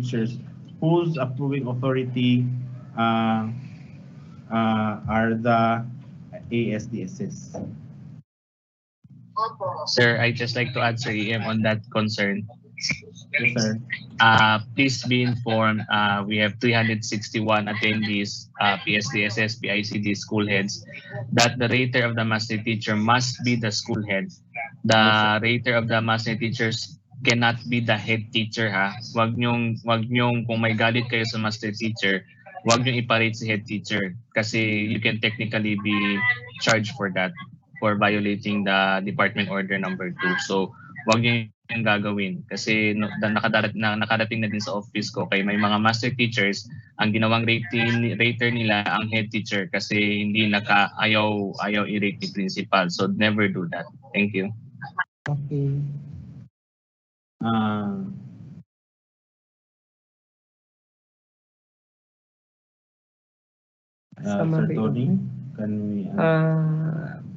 teachers whose approving authority are the ASDSS. Sir, I just like to add, Sir EM, on that concern. Yes, sir. Please be informed, we have 361 attendees, PSDSS, PICD school heads, that the rater of the master teacher must be the school head. The rater of the master teachers cannot be the head teacher, ha. Wag nyong kung may galit kayo sa master teacher, wag nyong iparate si head teacher kasi you can technically be charged for that, for violating the department order number 2. So wag niyo yung gagawin kasi nakadating na din sa office ko kay may mga master teachers ang ginawang rater nila ang head teacher kasi hindi ayaw i-rate ni principal. So never do that. Thank you. Okay. Sir Tony, can we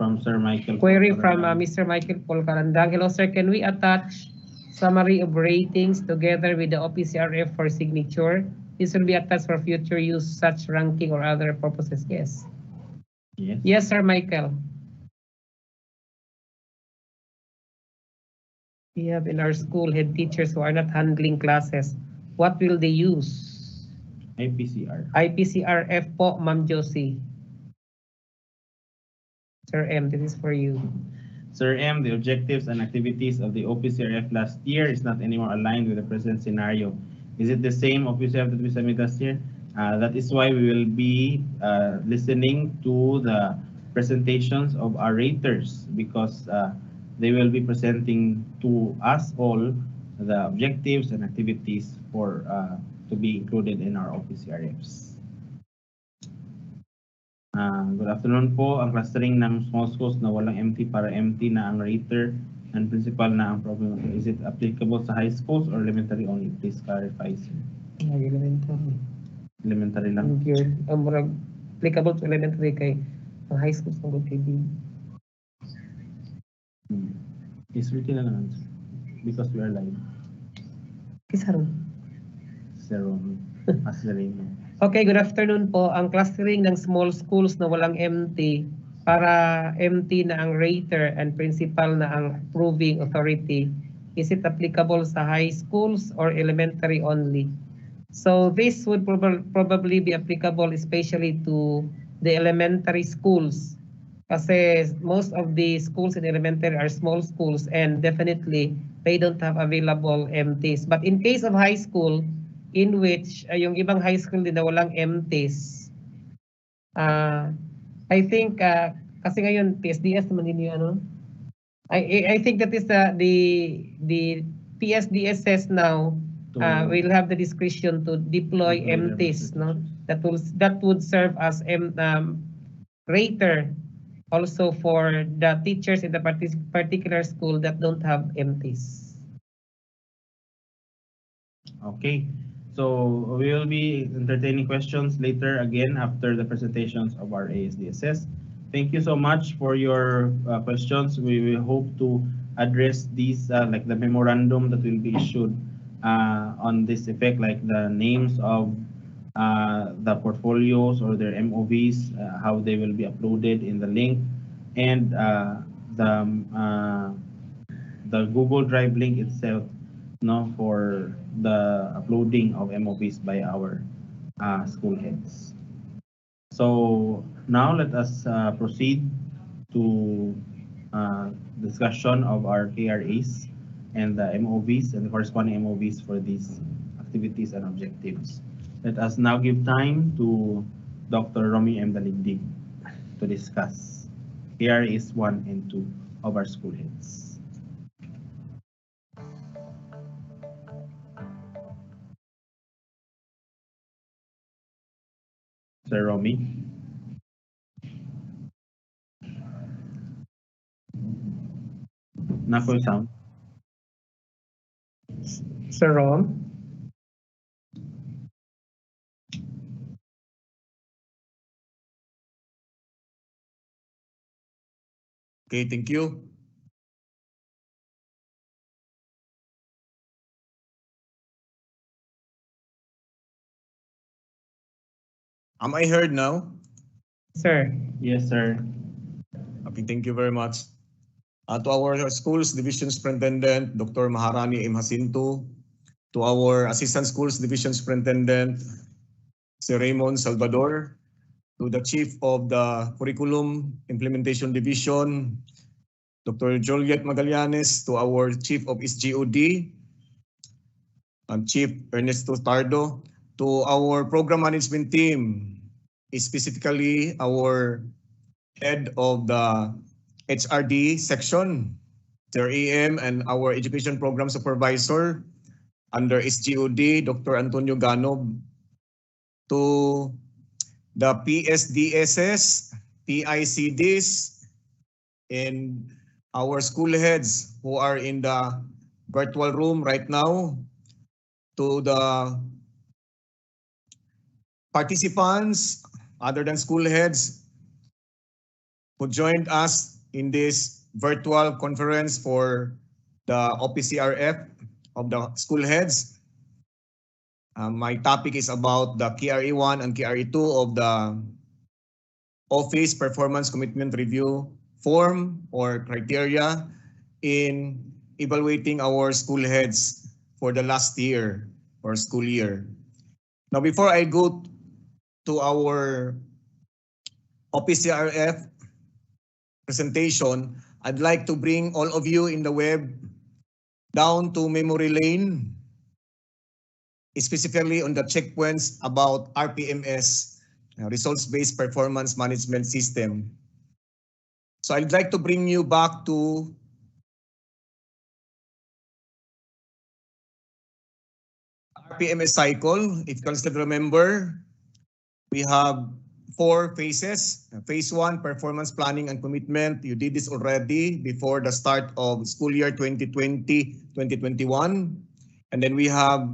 from Sir Michael? Query from Mr. Michael Paul Karandang. Hello, sir. Can we attach summary of ratings together with the OPCRF for signature? This will be attached for future use, such ranking or other purposes. Yes. Yes. Yes, Sir Michael. We have in our school head teachers who are not handling classes. What will they use? IPCR. IPCRF po, Ma'am Josie. Sir M, this is for you. Sir M, the objectives and activities of the OPCRF last year is not anymore aligned with the present scenario. Is it the same OPCRF that we submitted last year? That is why we will be listening to the presentations of our raters because they will be presenting to us all the objectives and activities for to be included in our OPCRFs. Good afternoon po. Ang clustering ng small schools na walang MT para MT na ang rater and principal na ang problem. Is it applicable sa high schools or elementary only? Please clarify, sir. Elementary. Elementary lang. Applicable to elementary kay ang high schools ng good KB. Is written na lang, sir. Because we are live. Kisaron. Zero. As the ring. Okay, good afternoon po. Ang clustering ng small schools na walang MT para MT na ang rater and principal na ang approving authority, is it applicable sa high schools or elementary only? So this would probably be applicable especially to the elementary schools kasi most of the schools in elementary are small schools and definitely they don't have available MTs. But in case of high school, in which yung ibang high school din na walang MTs. I think kasi ngayon PSDS naman din yung ano. I think that is the PSDSS now will have the discretion to deploy MTs, no? That would serve as rater also for the teachers in the particular school that don't have MTs. Okay. So we will be entertaining questions later again after the presentations of our ASDSS. Thank you so much for your questions. We will hope to address these like the memorandum that will be issued on this effect, like the names of the portfolios or their MOVs, how they will be uploaded in the link, and the Google Drive link itself, no, for the uploading of MOVs by our school heads. So now let us proceed to discussion of our KRAs and the MOVs and the corresponding MOVs for these activities and objectives. Let us now give time to Dr. Romy M. Daligdig to discuss KRAs 1 and 2 of our school heads. Sir Romy. Napo sound. Sir Rom. Okay, thank you. Am I heard now? Sir. Yes, sir. Okay, thank you very much. To our schools division superintendent, Dr. Maharani M. Jacinto, to our assistant schools division superintendent, si Raymond Salvador, to the chief of the curriculum implementation division, Dr. Juliet Magallanes, to our chief of SGOD, Chief Ernesto Tardo, to our program management team, specifically our head of the HRD section, Sir EM, and our education program supervisor under SGOD, Dr. Antonio Ganob, to the PSDSS, PICDs, and our school heads who are in the virtual room right now, to the participants other than school heads who joined us in this virtual conference for the OPCRF of the school heads. My topic is about the KRE1 and KRE2 of the Office Performance Commitment Review form or criteria in evaluating our school heads for the last year or school year. Now, before I go to our OPCRF presentation, I'd like to bring all of you in the web down to memory lane, specifically on the checkpoints about RPMS, Results-Based Performance Management System. So I'd like to bring you back to RPMS cycle. If you can still remember, we have 4 phases. Phase 1, performance planning and commitment. You did this already before the start of school year 2020-2021. And then we have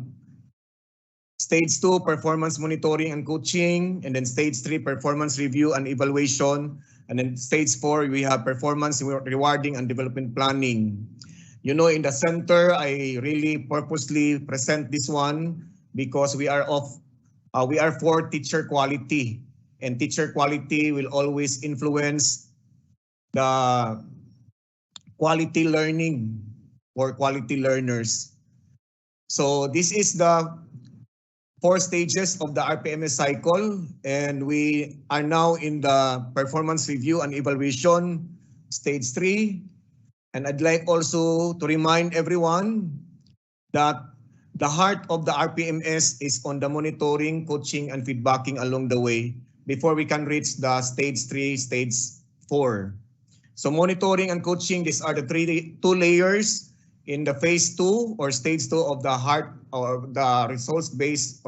Stage 2, performance monitoring and coaching. And then Stage 3, performance review and evaluation. And then Stage 4, we have performance rewarding and development planning. You know, in the center, I really purposely present this one because we are for teacher quality. And teacher quality will always influence the quality learning for quality learners. So this is the 4 stages of the RPMS cycle, and we are now in the performance review and evaluation, stage 3. And I'd like also to remind everyone that the heart of the RPMS is on the monitoring, coaching, and feedbacking along the way before we can reach the stage 3, stage 4. So monitoring and coaching, these are the 2 layers in the phase 2 or stage 2 of the heart or the results-based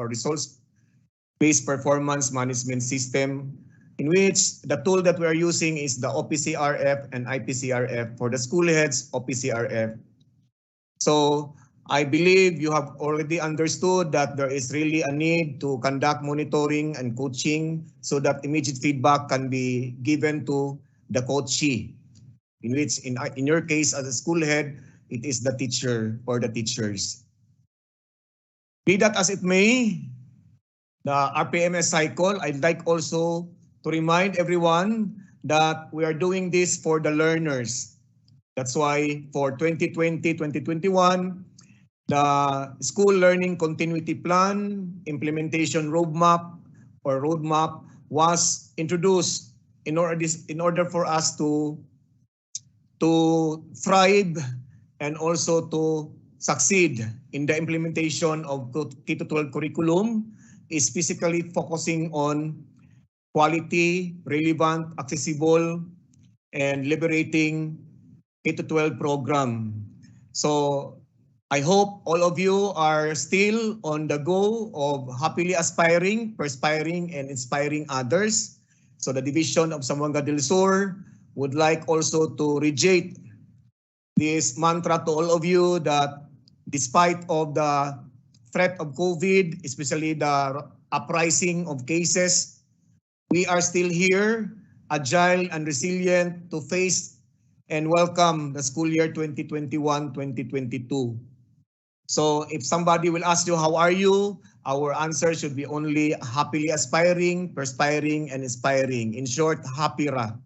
performance management system, in which the tool that we are using is the OPCRF and IPCRF for the school heads, OPCRF. So I believe you have already understood that there is really a need to conduct monitoring and coaching so that immediate feedback can be given to the coachee, in which in your case as a school head, it is the teacher or the teachers. Be that as it may, the RPMS cycle, I'd like also to remind everyone that we are doing this for the learners. That's why for 2020-2021, the School Learning Continuity Plan Implementation Roadmap was introduced in order for us to thrive and also to succeed in the implementation of K-12 curriculum, is specifically focusing on quality, relevant, accessible, and liberating K-12 program. So I hope all of you are still on the go of happily aspiring, perspiring, and inspiring others. So the Division of Zamboanga del Sur would like also to reiterate this mantra to all of you that despite of the threat of COVID, especially the uprising of cases, we are still here, agile and resilient to face and welcome the school year 2021-2022. So if somebody will ask you, how are you? our answer should be only happily aspiring, perspiring, and inspiring. In short, HAPIRA.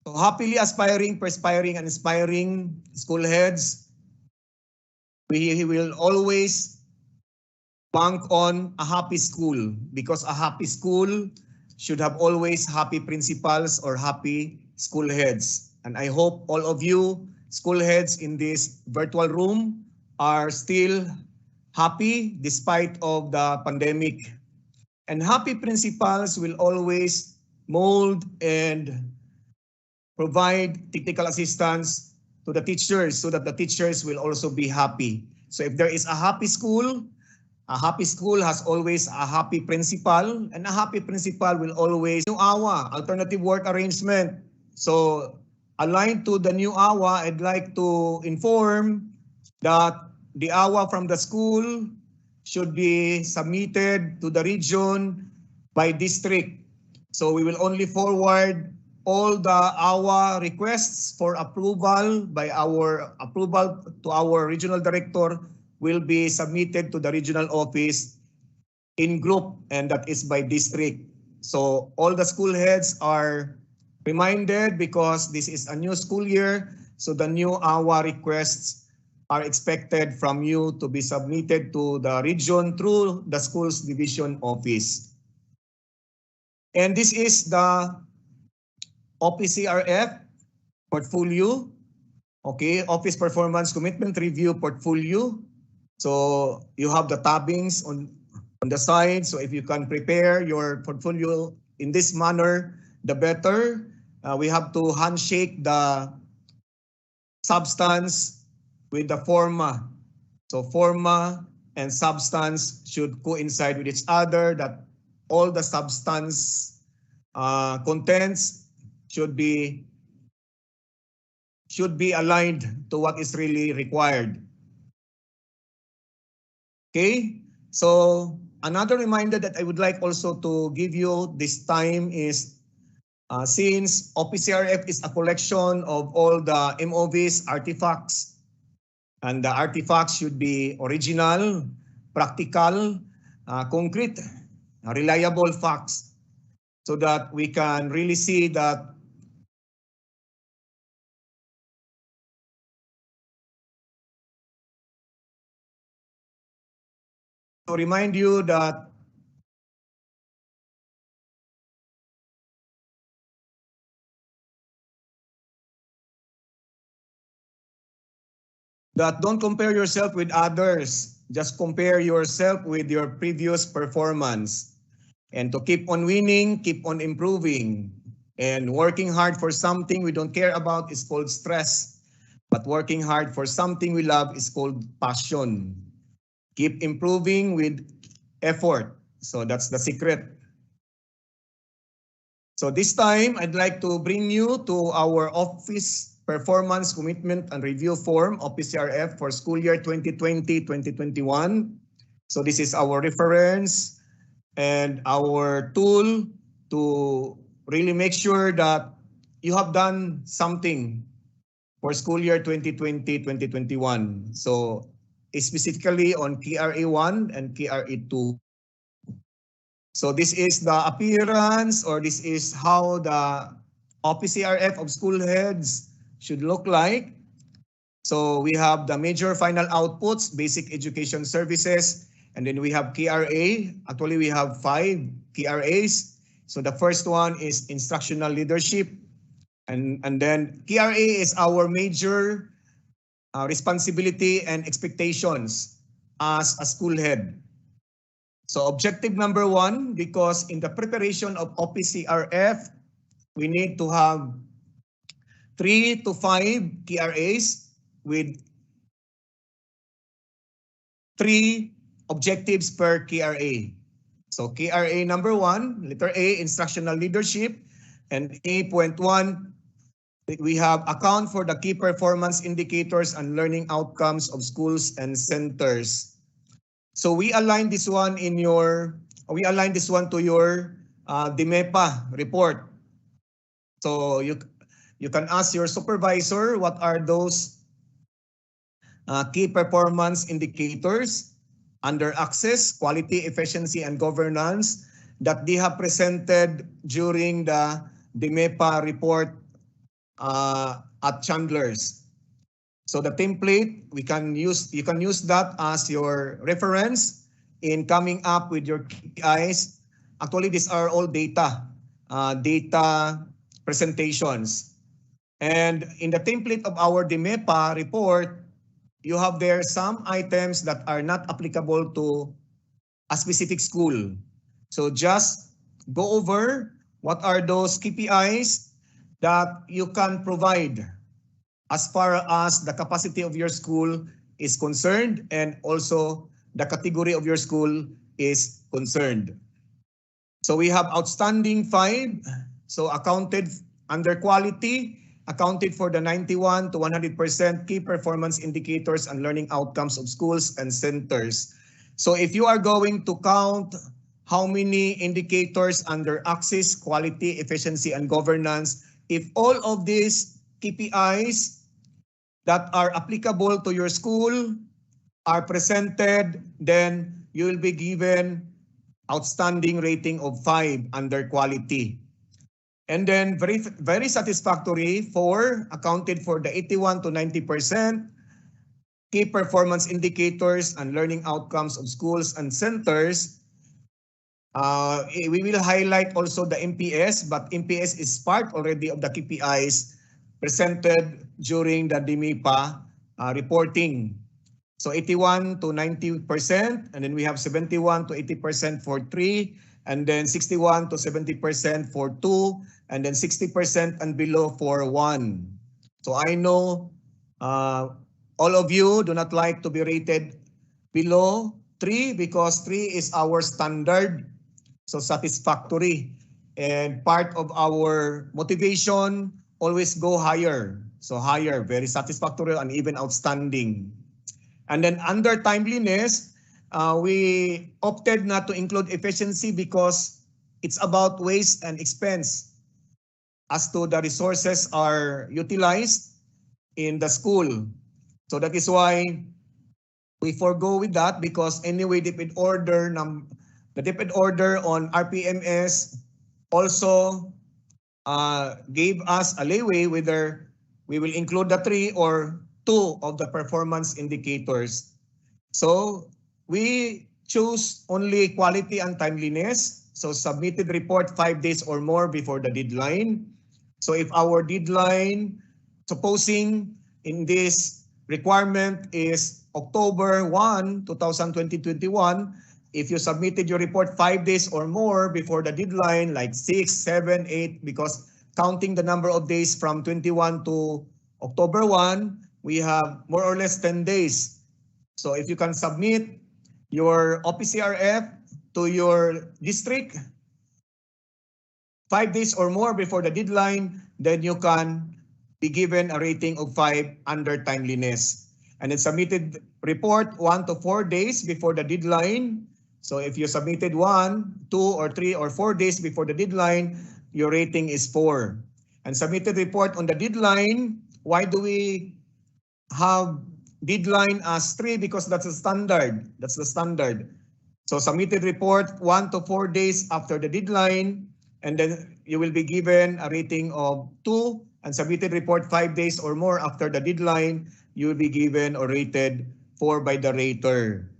So happily aspiring, perspiring, and inspiring school heads, we will always bank on a happy school, because a happy school should have always happy principals or happy school heads. And I hope all of you school heads in this virtual room are still happy despite of the pandemic. And happy principals will always mold and provide technical assistance to the teachers so that the teachers will also be happy. So if there is a happy school has always a happy principal, and a happy principal will always new AWA, alternative work arrangement. So aligned to the new AWA, I'd like to inform that the AWA from the school should be submitted to the region by district. So we will only forward all the AWA requests for approval by our approval to our regional director will be submitted to the regional office in group, and that is by district. So all the school heads are reminded, because this is a new school year, so the new AWA requests are expected from you to be submitted to the region through the school's division office. And this is the OPCRF portfolio, okay, Office Performance Commitment Review portfolio. So you have the tabbings on the side. So if you can prepare your portfolio in this manner, the better. We have to handshake the substance with the forma. So forma and substance should coincide with each other, that all the substance contents should be aligned to what is really required. Okay, so another reminder that I would like also to give you this time is since OPCRF is a collection of all the MOVs, artifacts, and the artifacts should be original, practical, concrete, reliable facts, so that we can really see that to remind you that don't compare yourself with others. Just compare yourself with your previous performance. And to keep on winning, keep on improving. And working hard for something we don't care about is called stress. But working hard for something we love is called passion. Keep improving with effort. So that's the secret. So this time, I'd like to bring you to our Office Performance Commitment and Review Form, OPCRF, for school year 2020-2021. So this is our reference and our tool to really make sure that you have done something for school year 2020-2021. So specifically on KRA1 and KRA2. So this is the appearance, or this is how the OPCRF of school heads should look like. So we have the major final outputs, basic education services, and then we have KRA. Actually, we have 5 KRAs. So the first one is instructional leadership. And then KRA is our major responsibility and expectations as a school head. So objective number 1, because in the preparation of OPCRF, we need to have 3 to 5 KRAs with 3 objectives per KRA. So KRA number 1, letter A, instructional leadership, and A.1, we have account for the key performance indicators and learning outcomes of schools and centers. So we align this one to your DMEPA report. So you can ask your supervisor what are those key performance indicators. under access, quality, efficiency, and governance that they have presented during the DMEPA report at Chandler's. So the template, you can use that as your reference in coming up with your KPIs. Actually, these are all data presentations. And in the template of our DMEPA report, you have there some items that are not applicable to a specific school. So just go over what are those KPIs that you can provide as far as the capacity of your school is concerned and also the category of your school is concerned. So we have outstanding 5, so accounted under quality, accounted for the 91 to 100% key performance indicators and learning outcomes of schools and centers. So if you are going to count how many indicators under access, quality, efficiency, and governance, if all of these KPIs that are applicable to your school are presented, then you will be given outstanding rating of 5 under quality. And then very satisfactory 4, accounted for the 81 to 90% key performance indicators and learning outcomes of schools and centers. We will highlight also the MPS, but MPS is part already of the KPIs presented during the DMEPA reporting. So 81 to 90%, and then we have 71 to 80% for 3, and then 61 to 70% for 2, and then 60% and below for 1. So I know all of you do not like to be rated below 3 because 3 is our standard, so satisfactory. And part of our motivation, always go higher. So higher, very satisfactory and even outstanding. And then under timeliness, we opted not to include efficiency because it's about waste and expense as to the resources are utilized in the school. So that is why we forego with that, because anyway, the DepEd order on RPMS also gave us a leeway whether we will include the 3 or 2 of the performance indicators. So we choose only quality and timeliness. So submitted report 5 days or more before the deadline. So if our deadline, supposing in this requirement is October 1, 2021, if you submitted your report 5 days or more before the deadline, like 6, 7, 8, because counting the number of days from 21 to October 1, we have more or less 10 days. So if you can submit your OPCRF to your district 5 days or more before the deadline, then you can be given a rating of 5 under timeliness. And then submitted report 1 to 4 days before the deadline. So if you submitted 1, 2, or 3, or 4 days before the deadline, your rating is 4. And submitted report on the deadline, why do we have deadline as 3? Because that's the standard. That's the standard. So submitted report 1 to 4 days after the deadline, and then you will be given a rating of 2. And submitted report 5 days or more after the deadline, you will be given or rated 4 by the rater.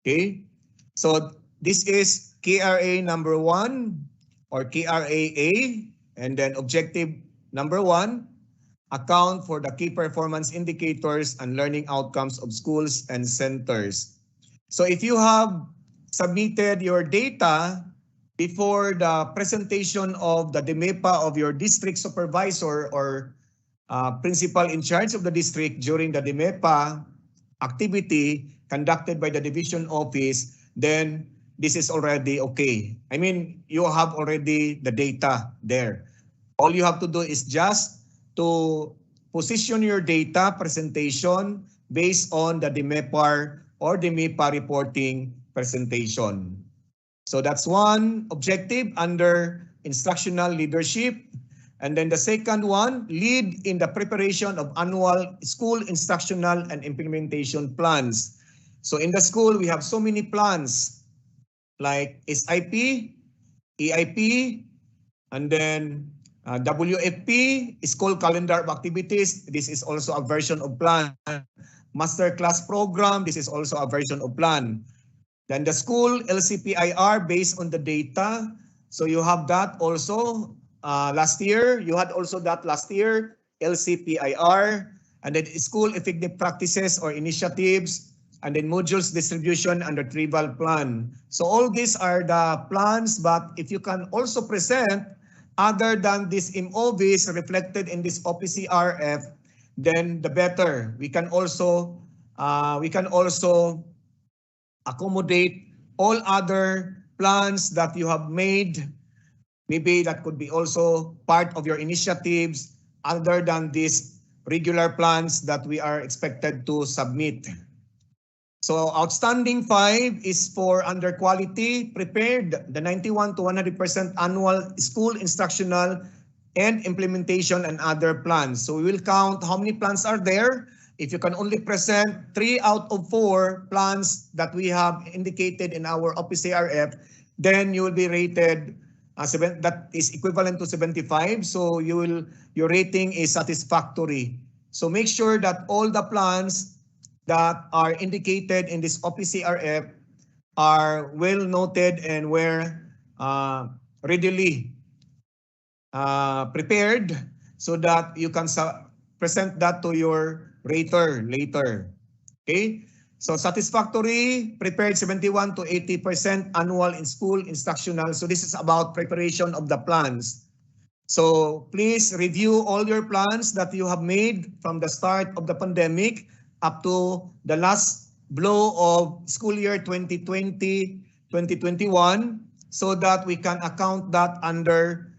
Okay? So this is KRA number 1 or KRA-A, and then objective number 1, account for the key performance indicators and learning outcomes of schools and centers. So if you have submitted your data before the presentation of the DMEPA of your district supervisor or principal in charge of the district during the DMEPA activity conducted by the division office, then this is already okay. I mean, you have already the data there. All you have to do is just to position your data presentation based on the DMEPA or DMEPA reporting presentation. So that's one objective under instructional leadership. And then the second one, lead in the preparation of annual school instructional and implementation plans. So in the school, we have so many plans like SIP, EIP, and then WFP, School Calendar of Activities. This is also a version of plan. Master Class Program, this is also a version of plan. Then the school LCPIR based on the data. So you have that also last year. You had also that last year, LCPIR. And then school effective practices or initiatives. And then modules distribution and retrieval plan. So all these are the plans, but if you can also present other than these MOVs reflected in this OPCRF, then the better. We can also accommodate all other plans that you have made. Maybe that could be also part of your initiatives other than these regular plans that we are expected to submit. So outstanding 5 is for under quality, prepared the 91 to 100% annual school instructional and implementation and other plans. So we will count how many plans are there. If you can only present 3 out of 4 plans that we have indicated in our OPCRF, then you will be rated that is equivalent to 75. So your rating is satisfactory. So make sure that all the plans that are indicated in this OPCRF are well noted and were readily prepared so that you can present that to your rater later. Okay? So satisfactory, prepared 71 to 80% annual in school instructional. So this is about preparation of the plans. So please review all your plans that you have made from the start of the pandemic up to the last blow of school year 2020-2021 so that we can account that under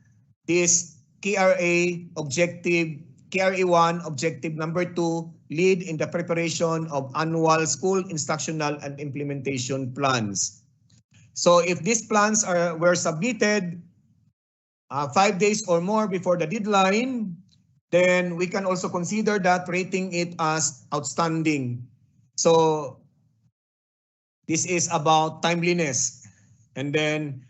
this KRA objective, KRA1 objective number 2, lead in the preparation of annual school instructional and implementation plans. So if these plans were submitted 5 days or more before the deadline, then we can also consider that rating it as outstanding. So this is about timeliness. And then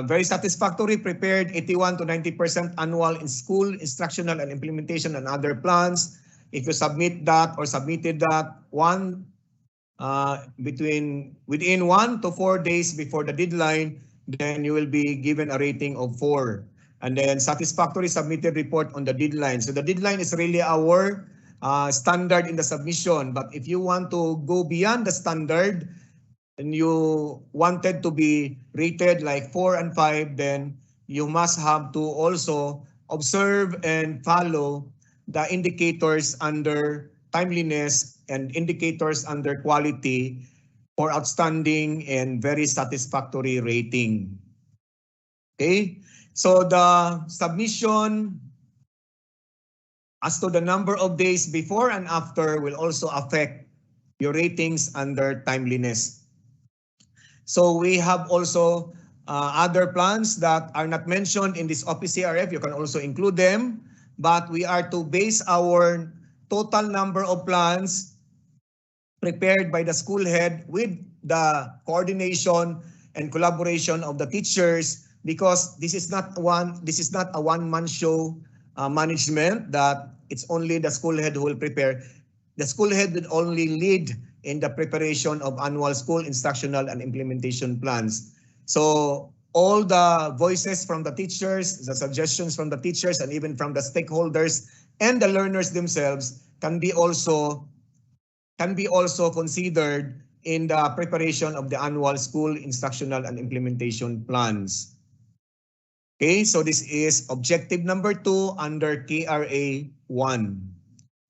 very satisfactory, prepared 81 to 90% annual in school instructional and implementation and other plans. If you submit that or submitted that within 1 to 4 days before the deadline, then you will be given a rating of 4. And then satisfactory submitted report on the deadline. So the deadline is really our standard in the submission. But if you want to go beyond the standard and you wanted to be rated like 4 and 5, then you must have to also observe and follow the indicators under timeliness and indicators under quality for outstanding and very satisfactory rating. Okay? So the submission as to the number of days before and after will also affect your ratings under timeliness. So we have also other plans that are not mentioned in this OPCRF. You can also include them, but we are to base our total number of plans prepared by the school head with the coordination and collaboration of the teachers, because this is not a one-man show management that it's only the school head who will prepare. The school head will only lead in the preparation of annual school instructional and implementation plans. So all the voices from the teachers, the suggestions from the teachers, and even from the stakeholders and the learners themselves can be also considered in the preparation of the annual school instructional and implementation plans. Okay, so this is objective number 2 under KRA 1.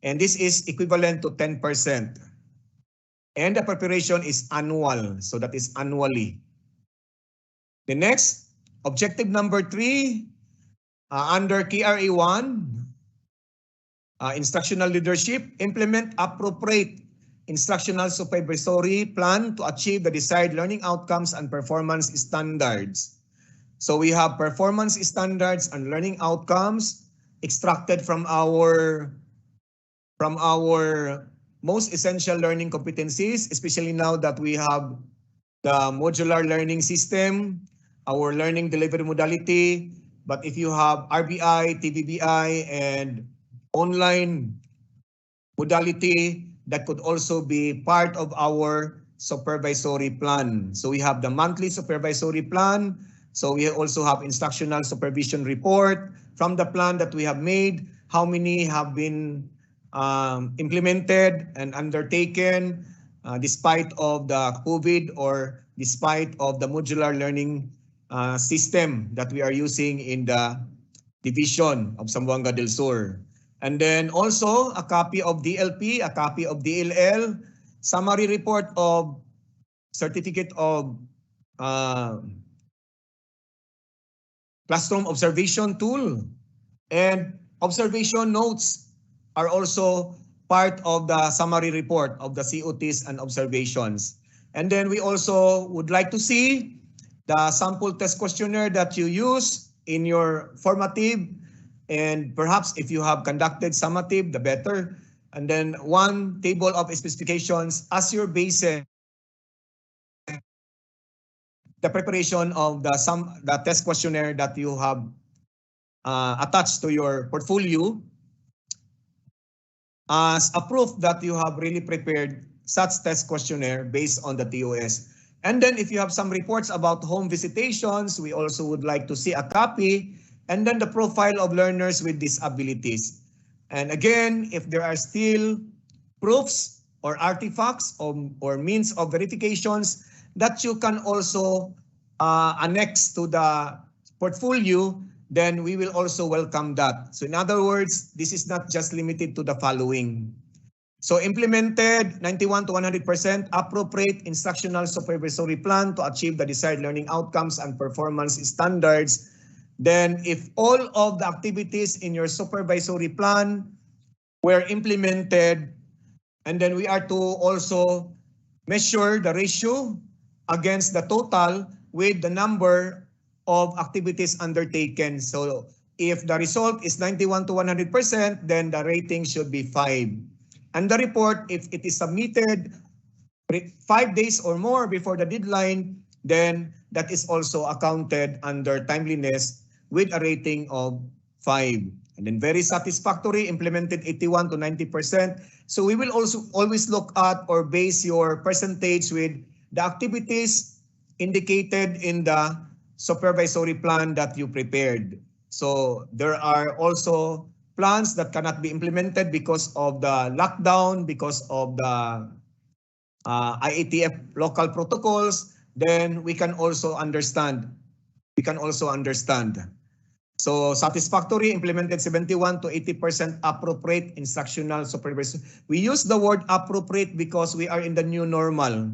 And this is equivalent to 10%. And the preparation is annual, so that is annually. The next, objective number 3, under KRA 1, instructional leadership, implement appropriate instructional supervisory plan to achieve the desired learning outcomes and performance standards. So we have performance standards and learning outcomes extracted from our most essential learning competencies, especially now that we have the modular learning system, our learning delivery modality. But if you have RBI, TVBI, and online modality, that could also be part of our supervisory plan. So we have the monthly supervisory plan. So we also have instructional supervision report from the plan that we have made, how many have been implemented and undertaken despite of the COVID or despite of the modular learning system that we are using in the division of Zamboanga del Sur. And then also a copy of DLP, a copy of DLL, summary report of certificate of classroom observation tool, and observation notes are also part of the summary report of the COTs and observations. And then we also would like to see the sample test questionnaire that you use in your formative, and perhaps if you have conducted summative, the better. And then one table of specifications as your basis, the preparation of the test questionnaire that you have attached to your portfolio as a proof that you have really prepared such test questionnaire based on the TOS. And then if you have some reports about home visitations, we also would like to see a copy, and then the profile of learners with disabilities. And again, if there are still proofs or artifacts or means of verifications that you can also annex to the portfolio, then we will also welcome that. So in other words, this is not just limited to the following. So implemented 91 to 100% appropriate instructional supervisory plan to achieve the desired learning outcomes and performance standards. Then if all of the activities in your supervisory plan were implemented, and then we are to also measure the ratio against the total with the number of activities undertaken. So if the result is 91 to 100%, then the rating should be 5. And the report, if it is submitted 5 days or more before the deadline, then that is also accounted under timeliness with a rating of 5. And then very satisfactory, implemented 81 to 90%. So we will also always look at or base your percentage with the activities indicated in the supervisory plan that you prepared. So there are also plans that cannot be implemented because of the lockdown, because of the IATF local protocols. Then we can also understand. So satisfactory, implemented 71 to 80% appropriate instructional supervision. We use the word appropriate because we are in the new normal.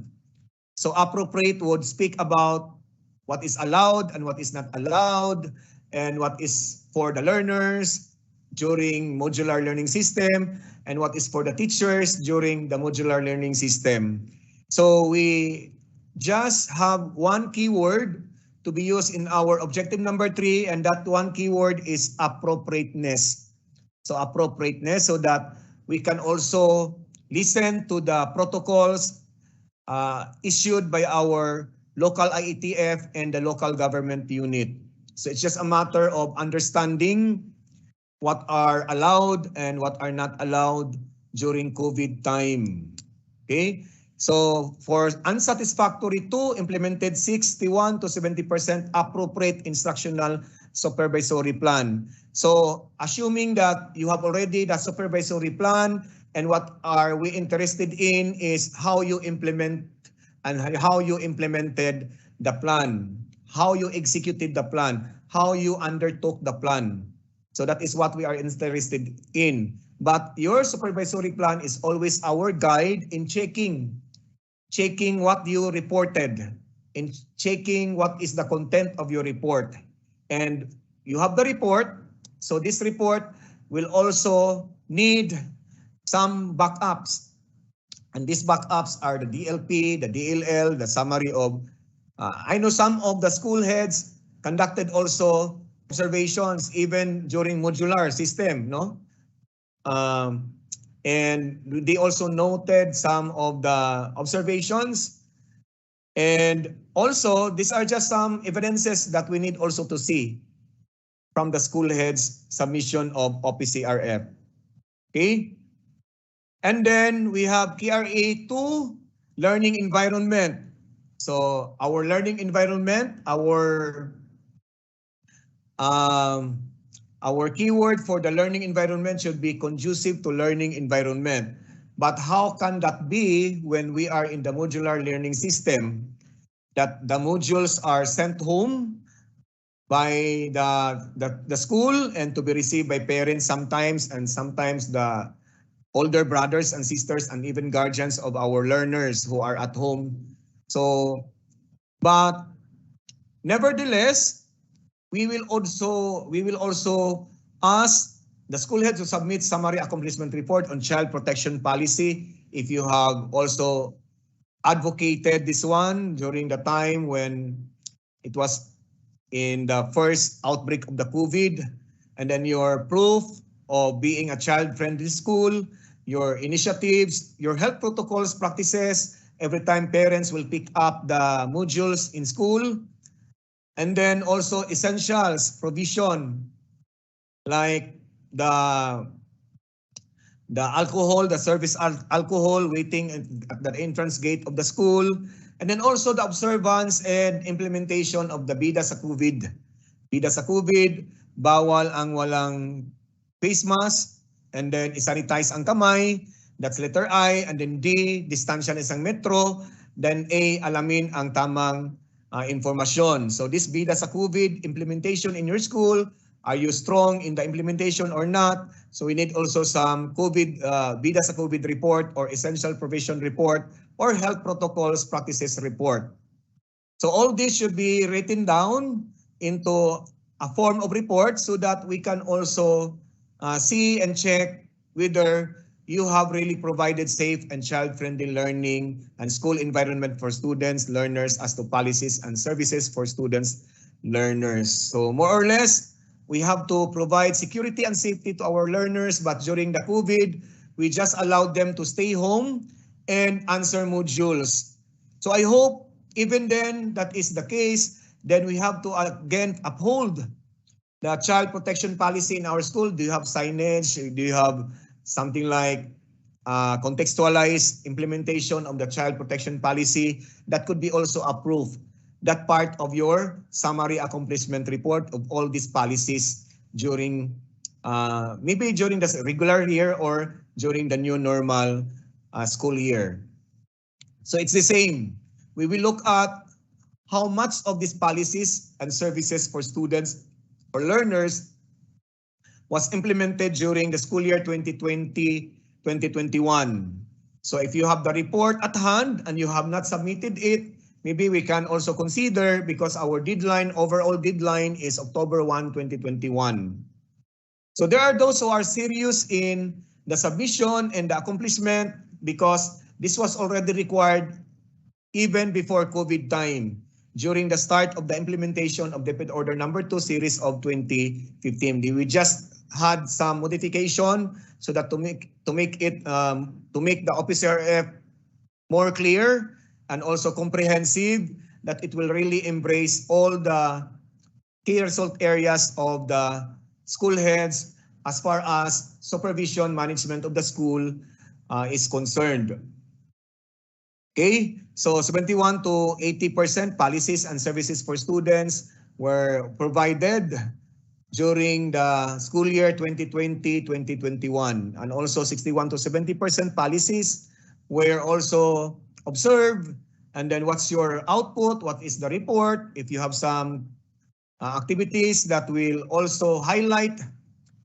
So appropriate would speak about what is allowed and what is not allowed, and what is for the learners during modular learning system, and what is for the teachers during the modular learning system. So we just have one keyword to be used in our objective number 3, and that one keyword is appropriateness. So appropriateness, so that we can also listen to the protocols issued by our local IETF and the local government unit. So it's just a matter of understanding what are allowed and what are not allowed during COVID time. Okay? So for unsatisfactory 2, implemented 61 to 70% appropriate instructional supervisory plan. So assuming that you have already the supervisory plan, and what are we interested in is how you implement and how you implemented the plan, how you executed the plan, how you undertook the plan. So that is what we are interested in. But your supervisory plan is always our guide in checking what you reported, in checking what is the content of your report. And you have the report, so this report will also need some backups. And these backups are the DLP, the DLL, the summary of, I know some of the school heads conducted also observations even during modular system, no? And they also noted some of the observations. And also, these are just some evidences that we need also to see from the school head's submission of OPCRF. Okay? And then we have KRA2, learning environment. So our learning environment, our keyword for the learning environment should be conducive to learning environment. But how can that be when we are in the modular learning system? That the modules are sent home by the school and to be received by parents sometimes, and sometimes the older brothers and sisters and even guardians of our learners who are at home. So, but nevertheless, we will also ask the school head to submit summary accomplishment report on child protection policy if you have also advocated this one during the time when it was in the first outbreak of the COVID, and then your proof of being a child-friendly school, your initiatives, your health protocols, practices, every time parents will pick up the modules in school, and then also essentials, provision, like the alcohol, the service alcohol waiting at the entrance gate of the school, and then also the observance and implementation of the bida sa COVID. Bida sa COVID, bawal ang walang face mask, and then isanitize ang kamay, that's letter I, and then D, distansya ng isang metro, then A, alamin ang tamang informasyon. So this bida sa COVID implementation in your school, are you strong in the implementation or not? So we need also some COVID, bida sa COVID report or essential provision report or health protocols practices report. So all this should be written down into a form of report so that we can also see and check whether you have really provided safe and child-friendly learning and school environment for students, learners, as to policies and services for students, learners. So more or less, we have to provide security and safety to our learners, but during the COVID, we just allowed them to stay home and answer modules. So I hope even then that is the case, then we have to again uphold the child protection policy in our school. Do you have signage? Do you have something like contextualized implementation of the child protection policy that could be also approved? That part of your summary accomplishment report of all these policies during maybe during the regular year or during the new normal school year. So it's the same. We will look at how much of these policies and services for students or learners was implemented during the school year 2020-2021. So if you have the report at hand and you have not submitted it, maybe we can also consider, because our deadline, overall deadline is October 1, 2021. So there are those who are serious in the submission and the accomplishment because this was already required even before COVID time, during the start of the implementation of DepEd Order Number 2 series of 2015. We just had some modification so that to make the OPCRF more clear and also comprehensive, that it will really embrace all the key result areas of the school heads as far as supervision management of the school is concerned. Okay, so 71 to 80% policies and services for students were provided during the school year 2020-2021, and also 61 to 70% policies were also observed. And then what's your output? What is the report? If you have some activities that will also highlight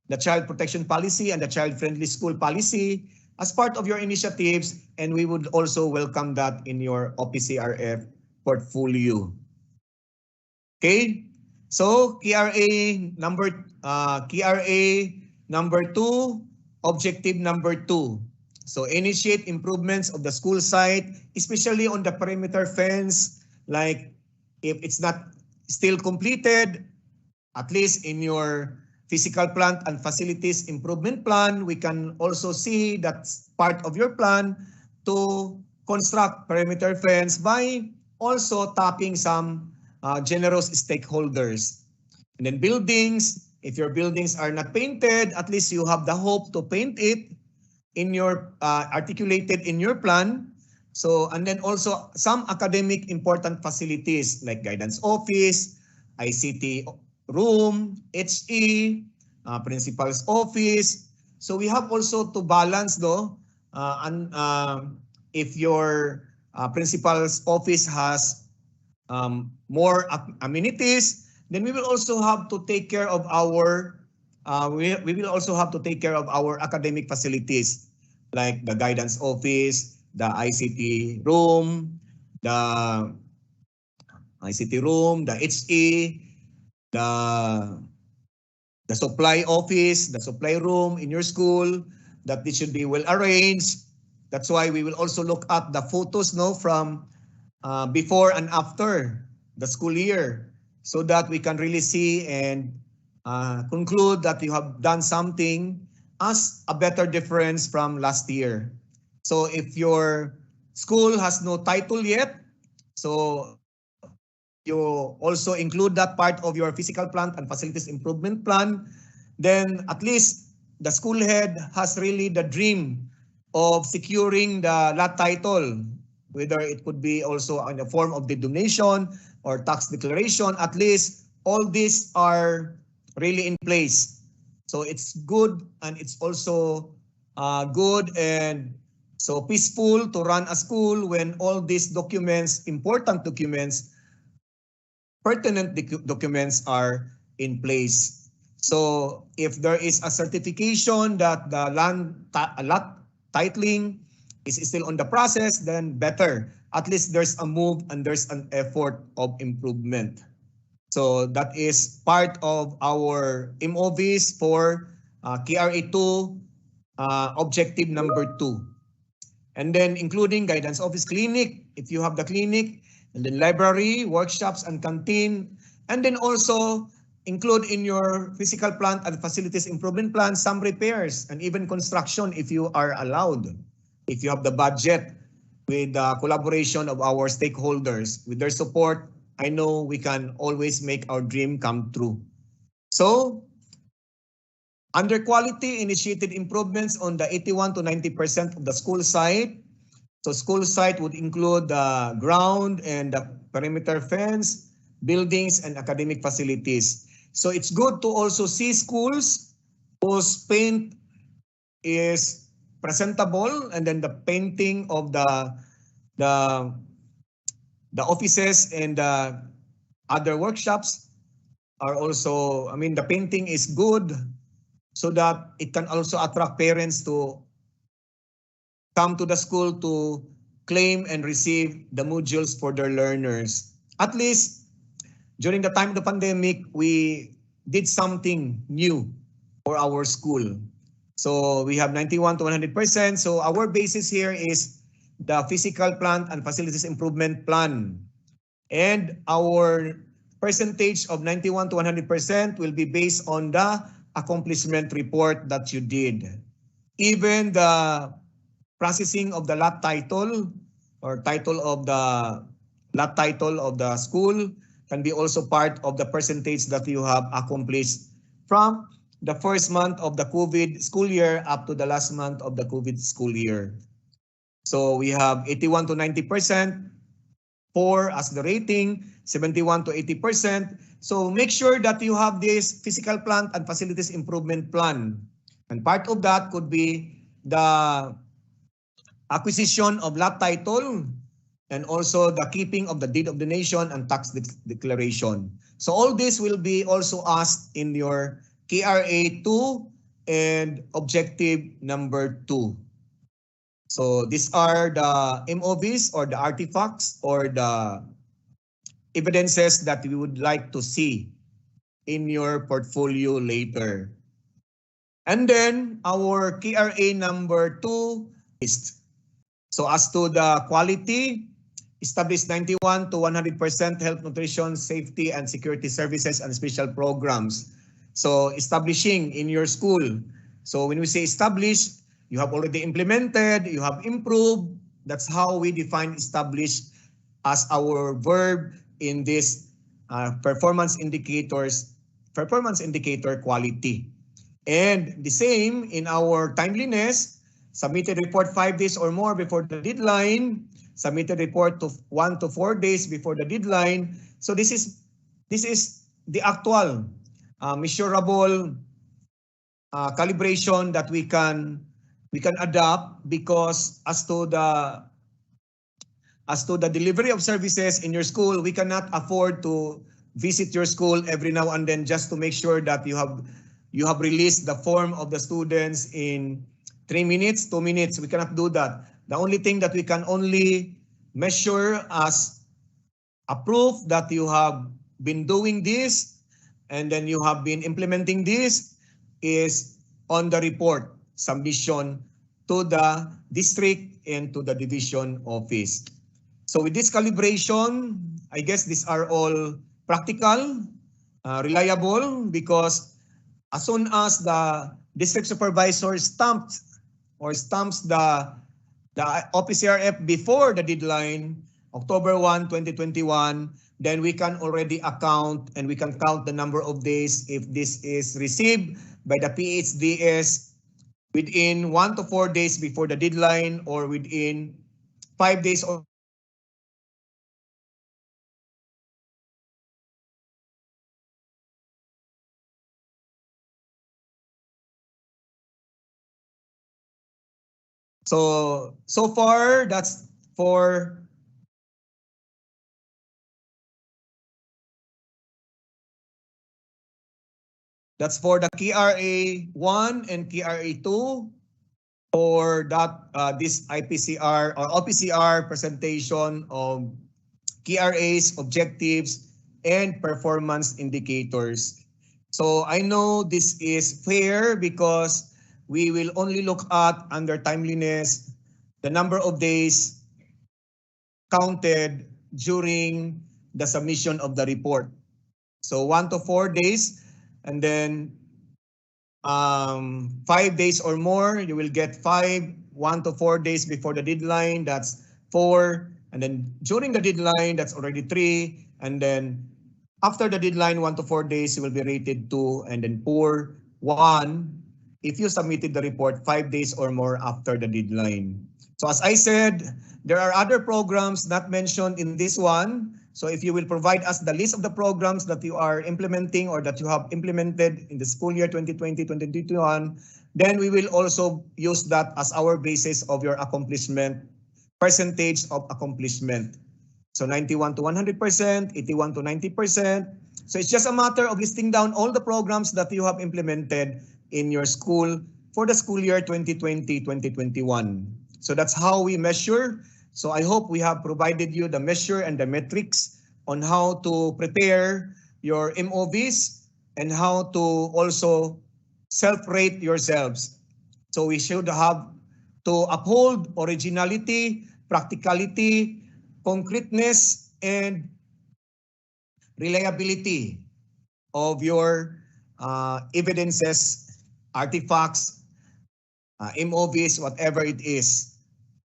the child protection policy and the child-friendly school policy as part of your initiatives, and we would also welcome that in your OPCRF portfolio. Okay, so KRA number 2, objective number 2. So initiate improvements of the school site, especially on the perimeter fence. Like if it's not still completed, at least in your physical plant and facilities improvement plan, we can also see that's part of your plan to construct perimeter fence by also tapping some generous stakeholders. And then buildings, if your buildings are not painted, at least you have the hope to paint it in your articulated in your plan. So, and then also some academic important facilities like guidance office, ICT room, HE, principal's office. So we have also to balance though, if your principal's office has more amenities, then we will also have to take care of our we will also have to take care of our academic facilities like the guidance office, the ICT room, the HE, the supply office, the supply room in your school, that it should be well arranged. That's why we will also look at the photos from before and after the school year so that we can really see and conclude that you have done something as a better difference from last year. So if your school has no title yet, so you also include that part of your physical plant and facilities improvement plan, then at least the school head has really the dream of securing the lot title, whether it could be also in the form of the donation or tax declaration. At least all these are really in place. So it's good, and it's also good and so peaceful to run a school when all these documents, important documents, pertinent documents are in place. So if there is a certification that the lot titling is still on the process, then better. At least there's a move and there's an effort of improvement. So that is part of our MOVs for KRA2 objective number 2. And then including guidance office clinic, if you have the clinic, and then library, workshops, and canteen. And then also include in your physical plant and facilities improvement plan some repairs and even construction if you are allowed. If you have the budget with the collaboration of our stakeholders, with their support, I know we can always make our dream come true. So, under quality, initiated improvements on the 81 to 90% of the school site. So school site would include the ground and the perimeter fence, buildings, and academic facilities. So it's good to also see schools whose paint is presentable, and then the painting of the offices and the other workshops are also, the painting is good so that it can also attract parents to come to the school to claim and receive the modules for their learners. At least during the time of the pandemic, we did something new for our school. So we have 91 to 100%. So our basis here is the physical plant and facilities improvement plan. And our percentage of 91 to 100% will be based on the accomplishment report that you did. Even the processing of the lot title or title of the lot title of the school can be also part of the percentage that you have accomplished from the first month of the COVID school year up to the last month of the COVID school year. So we have 81 to 90%, 4 as the rating, 71 to 80%. So make sure that you have this physical plant and facilities improvement plan. And part of that could be the acquisition of lot title and also the keeping of the deed of donation and tax declaration. So all this will be also asked in your KRA 2 and objective number 2. So these are the MOVs or the artifacts or the evidences that we would like to see in your portfolio later. And then our KRA number 2 is, so as to the quality, establish 91 to 100% health, nutrition, safety, and security services and special programs. So establishing in your school. So when we say establish, you have already implemented, you have improved. That's how we define establish as our verb in this performance indicator quality. And the same in our timeliness, submitted report 5 days or more before the deadline, submitted report to 1 to 4 days before the deadline. So this is the actual measurable calibration that we can adopt, because as to the delivery of services in your school, we cannot afford to visit your school every now and then just to make sure that you have released the form of the students in 3 minutes, 2 minutes. We cannot do that. The only thing that we can only measure as a proof that you have been doing this and then you have been implementing this is on the report submission to the district and to the division office. So with this calibration, I guess these are all practical, reliable, because as soon as the district supervisor stamps the OPCRF before the deadline, October 1, 2021, then we can already account and we can count the number of days if this is received by the PHDS within 1 to 4 days before the deadline or within 5 days or so far that's for the KRA 1 and KRA 2 for that this IPCR or OPCR presentation of KRA's objectives and performance indicators. So I know this is fair because we will only look at under timeliness the number of days counted during the submission of the report. So 1 to 4 days, and then 5 days or more, you will get 5, 1 to 4 days before the deadline, that's 4, and then during the deadline, that's already 3, and then after the deadline, 1 to 4 days, you will be rated 2, and then poor 1 if you submitted the report 5 days or more after the deadline. So as I said, there are other programs not mentioned in this one. So if you will provide us the list of the programs that you are implementing or that you have implemented in the school year 2020-2021, then we will also use that as our basis of your accomplishment, percentage of accomplishment. So 91 to 100%, 81 to 90%. So it's just a matter of listing down all the programs that you have implemented in your school for the school year 2020-2021. So that's how we measure. So I hope we have provided you the measure and the metrics on how to prepare your MOVs and how to also self-rate yourselves. So we should have to uphold originality, practicality, concreteness, and reliability of your evidences, artifacts, MOVs, whatever it is.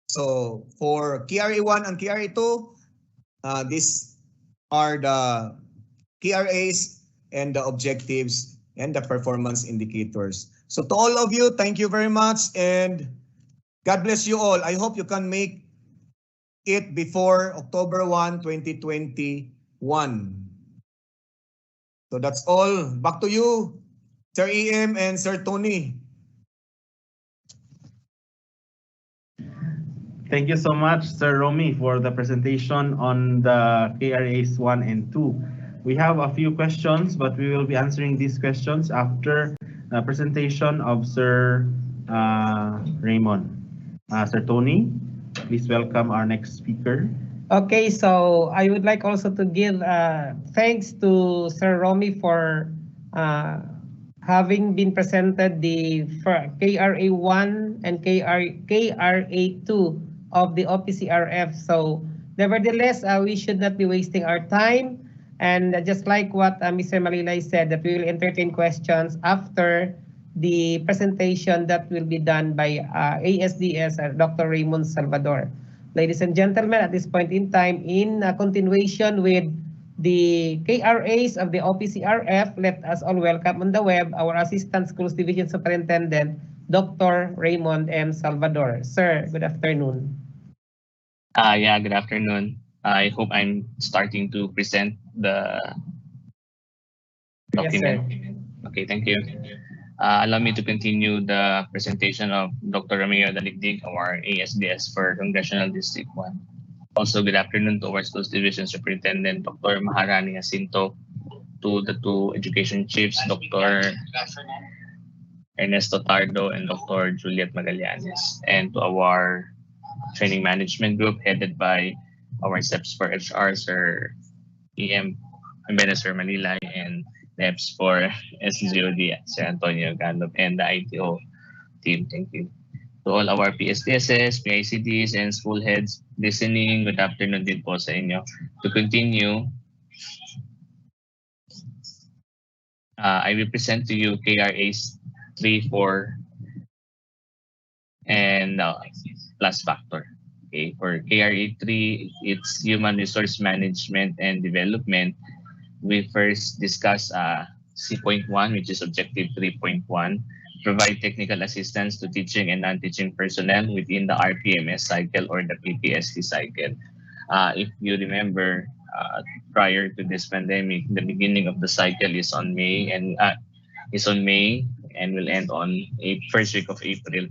So for KRA 1 and KRA 2, these are the KRAs and the objectives and the performance indicators. So to all of you, thank you very much and God bless you all. I hope you can make it before October 1, 2021. So that's all. Back to you, Sir EM and Sir Tony. Thank you so much, Sir Romy, for the presentation on the KRAs 1 and 2. We have a few questions, but we will be answering these questions after the presentation of Sir Raymond. Sir Tony, please welcome our next speaker. Okay, so I would like also to give thanks to Sir Romy for having been presented the KRA 1 and KRA 2 of the OPCRF. So nevertheless, we should not be wasting our time. And just like what Mr. Malilay said, that we will entertain questions after the presentation that will be done by ASDS, Dr. Raymond Salvador. Ladies and gentlemen, at this point in time, in continuation with the KRAs of the OPCRF, let us all welcome on the web our Assistant Schools Division Superintendent, Dr. Raymond M. Salvador. Sir, good afternoon. Yeah, good afternoon. I hope I'm starting to present the document. Yes, sir. Okay, thank you. Allow me to continue the presentation of Dr. Ramiro Daligdig, our ASDS for Congressional District 1. Also, good afternoon to our Schools Division Superintendent, Dr. Maharani Jacinto, to the two education chiefs, Dr. Ernesto Tardo and Dr. Juliet Magallanes, and to our training management group headed by our SEPs for HR, Sir EM Jimenez Sir Manila, and NEPs for SGOD, Sir Antonio Gandop, and the ITO team. Thank you. To all our PSDSS, PICDs, and school heads listening, good afternoon din po sa inyo. To continue, I will present to you KRAs 3, 4, and plus factor. Okay, for KRA 3, it's Human Resource Management and Development. We first discuss C.1, which is Objective 3.1, provide technical assistance to teaching and non-teaching personnel within the RPMS cycle or the PPST cycle. If you remember, prior to this pandemic, the beginning of the cycle is on May and will end on a first week of April.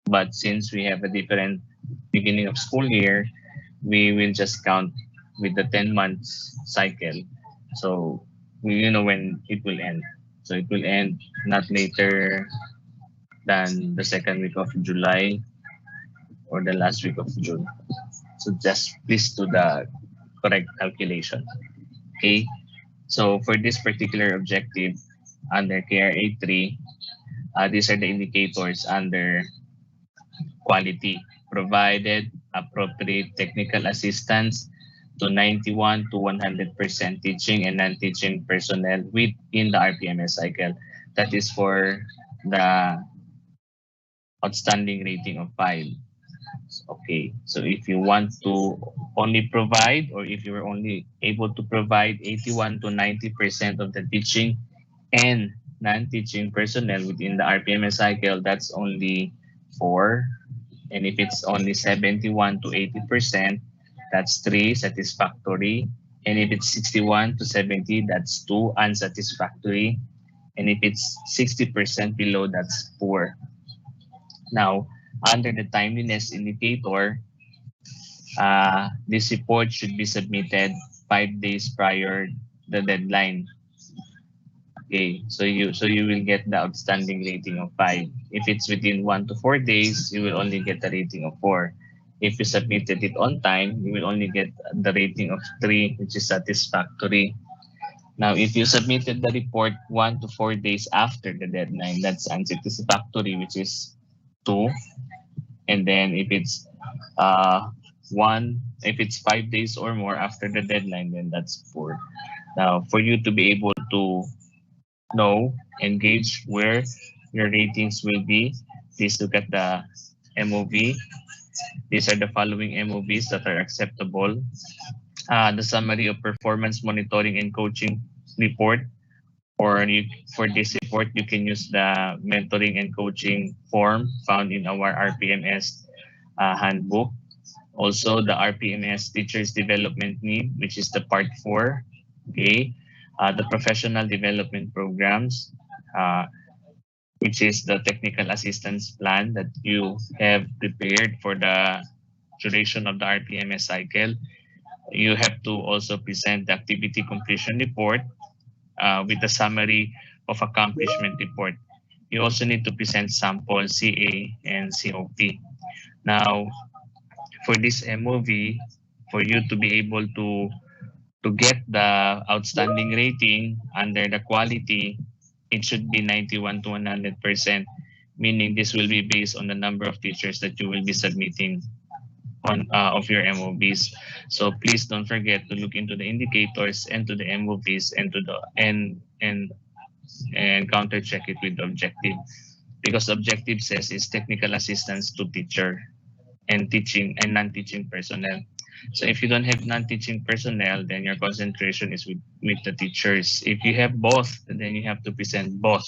But since we have a different beginning of school year, we will just count with the 10 months cycle. So we know when it will end. So it will end not later than the second week of July or the last week of June. So just please do the correct calculation. Okay. So for this particular objective under KRA 3, these are the indicators under quality. Provided appropriate technical assistance to 91 to 100% teaching and non-teaching personnel within the RPMS cycle. That is for the outstanding rating of 5. Okay, so if you want to only provide, or if you are only able to provide 81 to 90% of the teaching and non-teaching personnel within the RPMS cycle, that's only 4. And if it's only 71 to 80%, that's 3, satisfactory. And if it's 61 to 70, that's 2, unsatisfactory. And if it's 60% below, that's 4. Now, under the timeliness indicator, this report should be submitted 5 days prior the deadline. Okay, so you will get the outstanding rating of 5. If it's within 1 to 4 days, you will only get the rating of 4. If you submitted it on time, you will only get the rating of 3, which is satisfactory. Now, if you submitted the report 1 to 4 days after the deadline, that's unsatisfactory, which is 2. And then if it's 5 days or more after the deadline, then that's 4. Now, for you to be able to know and gauge where your ratings will be, please look at the MOV. These are the following MOVs that are acceptable. The summary of performance monitoring and coaching report, or for this report, you can use the mentoring and coaching form found in our RPMS handbook. Also, the RPMS teachers development need, which is the part 4. Okay. The professional development programs, which is the technical assistance plan that you have prepared for the duration of the RPMS cycle. You have to also present the activity completion report with the summary of accomplishment report. You also need to present sample CA and COP. Now, for this MOV, for you to be able to get the outstanding rating under the quality, it should be 91 to 100%, meaning this will be based on the number of teachers that you will be submitting of your MOBs. So please don't forget to look into the indicators and to the MOBs and to the and counter check it with the objective, because objective says is technical assistance to teacher and teaching and non-teaching personnel. So if you don't have non-teaching personnel, then your concentration is with the teachers. If you have both, then you have to present both.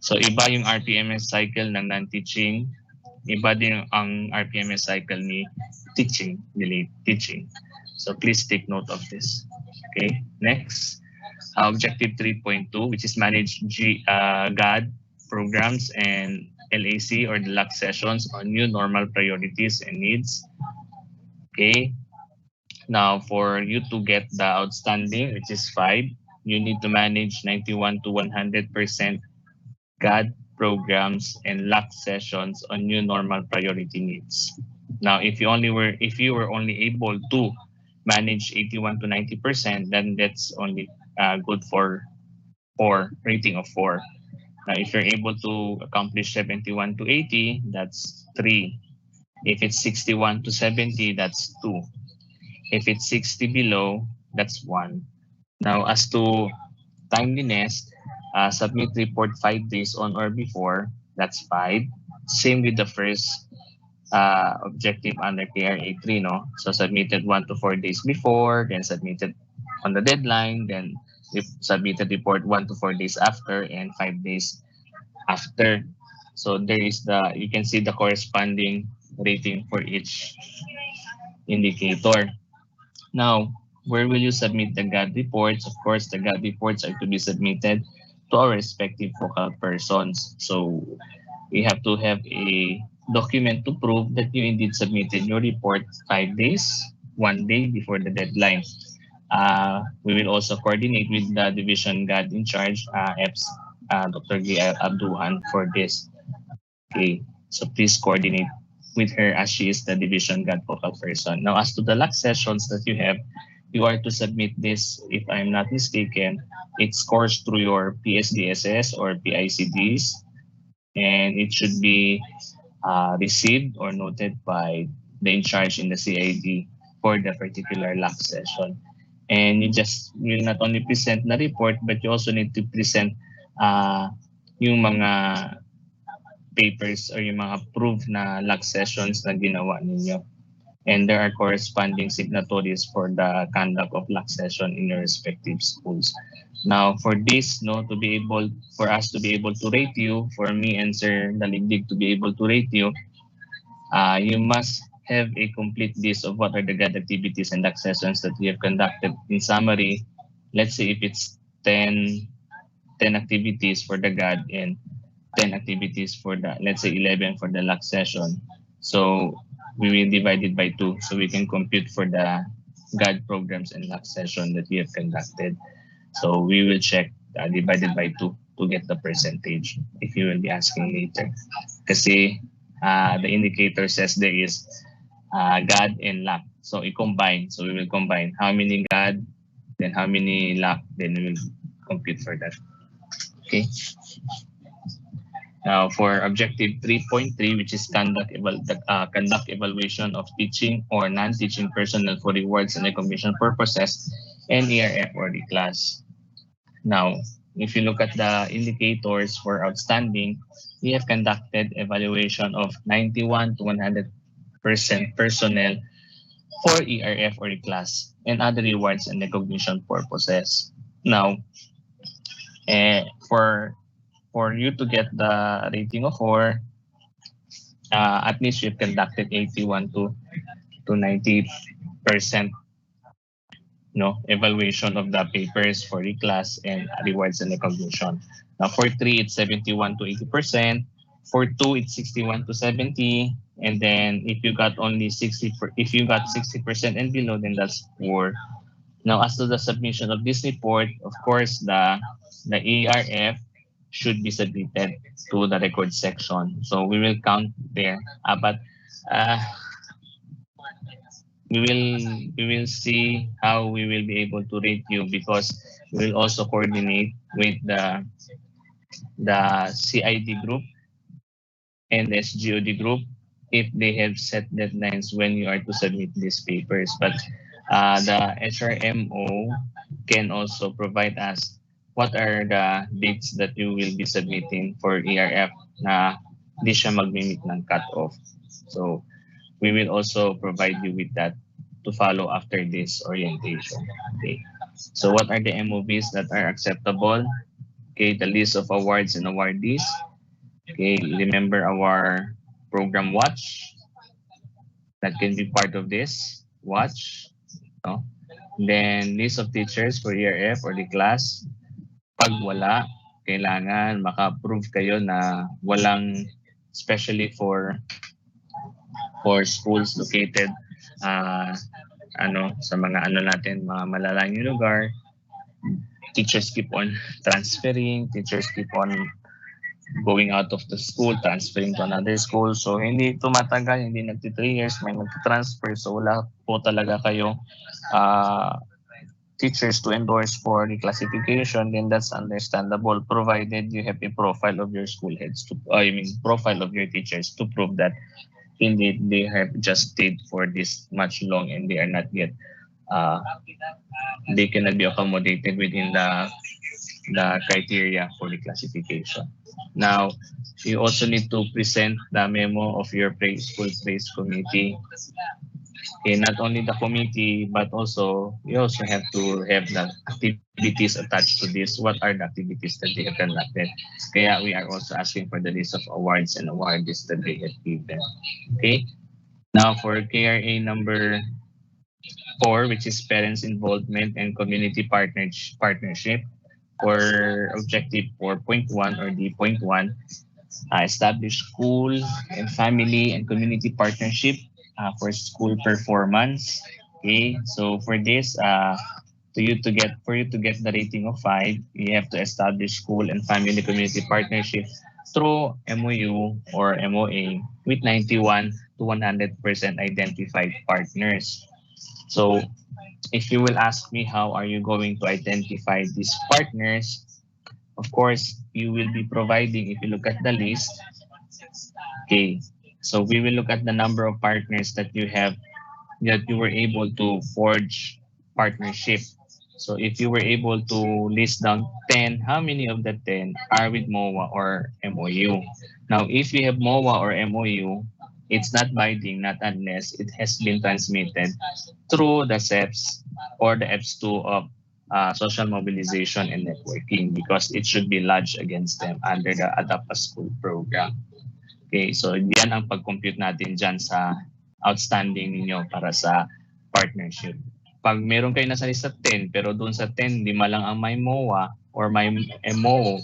So iba yung RPMS cycle ng non-teaching, iba din ang RPMS cycle ni teaching, delayed teaching. So please take note of this. Okay, next. Objective 3.2, which is manage GAD programs and LAC or the LAC sessions on new normal priorities and needs. Okay. Now, for you to get the outstanding, which is 5, you need to manage 91 to 100% GAD programs and LAC sessions on new normal priority needs. Now, if you were only able to manage 81 to 90%, then that's only good for 4, rating of 4. Now, if you're able to accomplish 71 to 80, that's 3. If it's 61 to 70, that's 2. If it's 60 below, that's 1. Now, as to timeliness, submit report 5 days on or before, that's 5. Same with the first objective under KRA 3, no? So submitted 1 to 4 days before, then submitted on the deadline, then submitted report 1 to 4 days after, and 5 days after. So there is you can see the corresponding rating for each indicator. Now, where will you submit the GAD reports? Of course, the GAD reports are to be submitted to our respective focal persons. So we have to have a document to prove that you indeed submitted your report 5 days, 1 day before the deadline. We will also coordinate with the division GAD in charge, Dr. Gia Abduhan, for this. Okay, so please coordinate with her as she is the division GAD focal person. Now, as to the LAC sessions that you have, you are to submit this, if I'm not mistaken, it scores through your PSDSS or PICDs, and it should be received or noted by the in charge in the CID for the particular LAC session. And you just will not only present the report, but you also need to present yung mga papers or yung mga approved na LAC sessions na ginawa ninyo. And there are corresponding signatories for the conduct of LAC session in your respective schools. Now, for this, for us to be able to rate you, for me and Sir Daligdig to be able to rate you, you must have a complete list of what are the GAD activities and LAC sessions that you have conducted. In summary, let's say if it's 10 activities for the GAD and 10 activities for the, let's say 11 for the LAC session. So we will divide it by 2 so we can compute for the GAD programs and LAC session that we have conducted. So we will check divided by 2 to get the percentage if you will be asking later. Kasi the indicator says there is GAD and LAC. So i-combine. So we will combine how many GAD, then how many LAC, then we will compute for that. Okay. Now for objective 3.3, which is conduct evaluation of teaching or non-teaching personnel for rewards and recognition purposes, and ERF or the class. Now, if you look at the indicators for outstanding, we have conducted evaluation of 91 to 100% personnel for ERF or the class and other rewards and recognition purposes. Now, for you to get the rating of 4, at least you've conducted 81 to 90% evaluation of the papers for the class and rewards and recognition. Now for 3, it's 71 to 80%. For 2, it's 61 to 70. And then if you got only 60%, and below, then that's 4. Now as to the submission of this report, of course, the ERF should be submitted to the record section. So we will count there. But we will see how we will be able to rate you, because we will also coordinate with the CID group and the SGOD group if they have set deadlines when you are to submit these papers. But the HRMO can also provide us what are the dates that you will be submitting for ERF na di siya mag-meet ng cut-off. So we will also provide you with that to follow after this orientation. Okay. So what are the MOVs that are acceptable? Okay, the list of awards and awardees. Okay, remember our program watch. That can be part of this watch. No? Then list of teachers for ERF or the class. Pag wala, kailangan maka-approve kayo na walang, especially for schools located sa mga natin, mga malalayong lugar. Teachers keep on transferring, teachers keep on going out of the school, transferring to another school. So hindi tumatagal, hindi nagti 3 years, may nag-transfer. So wala po talaga kayo teachers to endorse for the classification, then that's understandable, provided you have a profile of your school heads, profile of your teachers to prove that indeed they have just stayed for this much long and they are not yet, they cannot be accommodated within the criteria for the classification. Now, you also need to present the memo of your school praise committee. Okay, not only the committee, but also you also have to have the activities attached to this. What are the activities that they have conducted? Kaya we are also asking for the list of awards and awardees that they have given. Okay. Now for KRA number 4, which is parents involvement and community partnership. For objective 4.1 or D.1, establish school and family and community partnership for school performance. Okay, so for this, for you to get the rating of 5, you have to establish school and family community partnership through MOU or MOA with 91 to 100% identified partners. So if you will ask me how are you going to identify these partners, of course, you will be providing, if you look at the list, okay, so we will look at the number of partners that you were able to forge partnership. So if you were able to list down 10, how many of the 10 are with MOA or MOU? Now, if you have MOA or MOU, it's not binding, not unless it has been transmitted through the SEPs or the EPS2 of social mobilization and networking, because it should be lodged against them under the Adapt a School program. Okay, so yan ang pag-compute natin dyan sa outstanding ninyo para sa partnership. Pag meron kayo nasa lista 10, pero doon sa 10, 5 lang ang may MOA or may MOU,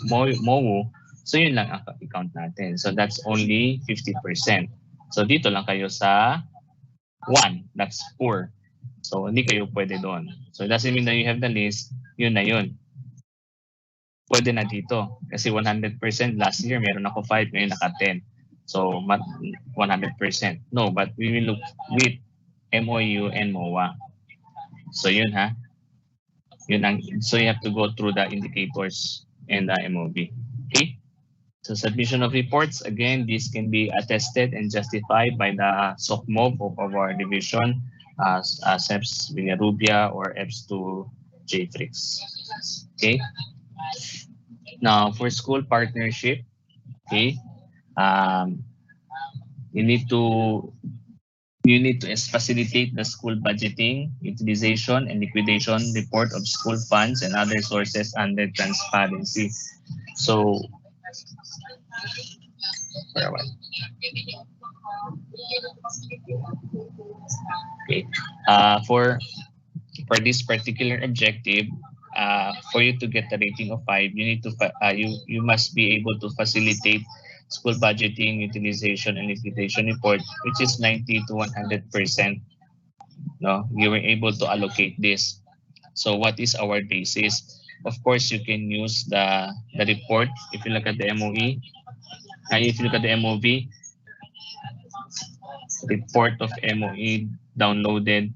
so yun lang ang i-count natin. So that's only 50%. So dito lang kayo sa 1, that's 4. So hindi kayo pwede doon. So it doesn't mean that you have the list, yun na yun. Pwede na dito. Kasi 100% last year, meron ako 5, ngayon naka 10. So 100%. No, but we will look with MOU and MOA. So yun ha. So you have to go through the indicators and the MOB. Okay? So submission of reports, again, this can be attested and justified by the SOCMOB of our division, SEPS Villarubia or EPS2 JFRIX. Okay. Now for school partnership, okay, you need to facilitate the school budgeting, utilization, and liquidation report of school funds and other sources under transparency. So okay. For this particular objective, for you to get a rating of 5, you need to you must be able to facilitate school budgeting, utilization, and liquidation report, which is 90 to 100%. No, you were able to allocate this. So what is our basis? Of course, you can use the report. If you look at the MOE, if you look at the MOV, report of MOE downloaded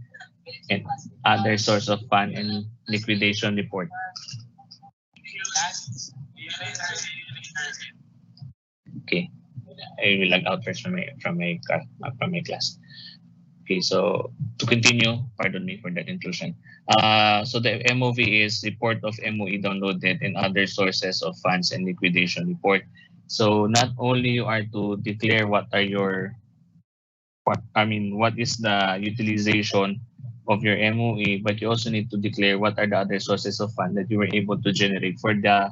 and other source of fund and liquidation report. Okay. I will log out first from my class. Okay, so to continue, pardon me for that intrusion. So the MOV is report of MOE downloaded and other sources of funds and liquidation report. So not only you are to declare what are your what is the utilization of your MOE, but you also need to declare what are the other sources of fund that you were able to generate for the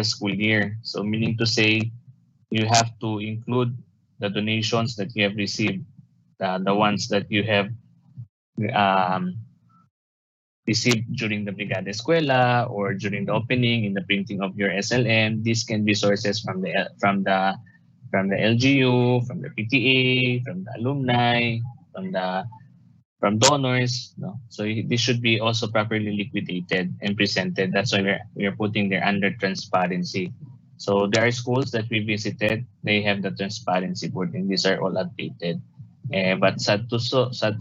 school year. So meaning to say you have to include the donations that you have received, the ones that you have um, received during the Brigada Escuela or during the opening in the printing of your SLM. These can be sources from the LGU, from the PTA, from the alumni, from donors. No? So this should be also properly liquidated and presented. That's why we're putting there under transparency. So there are schools that we visited, they have the transparency board and these are all updated. But sad to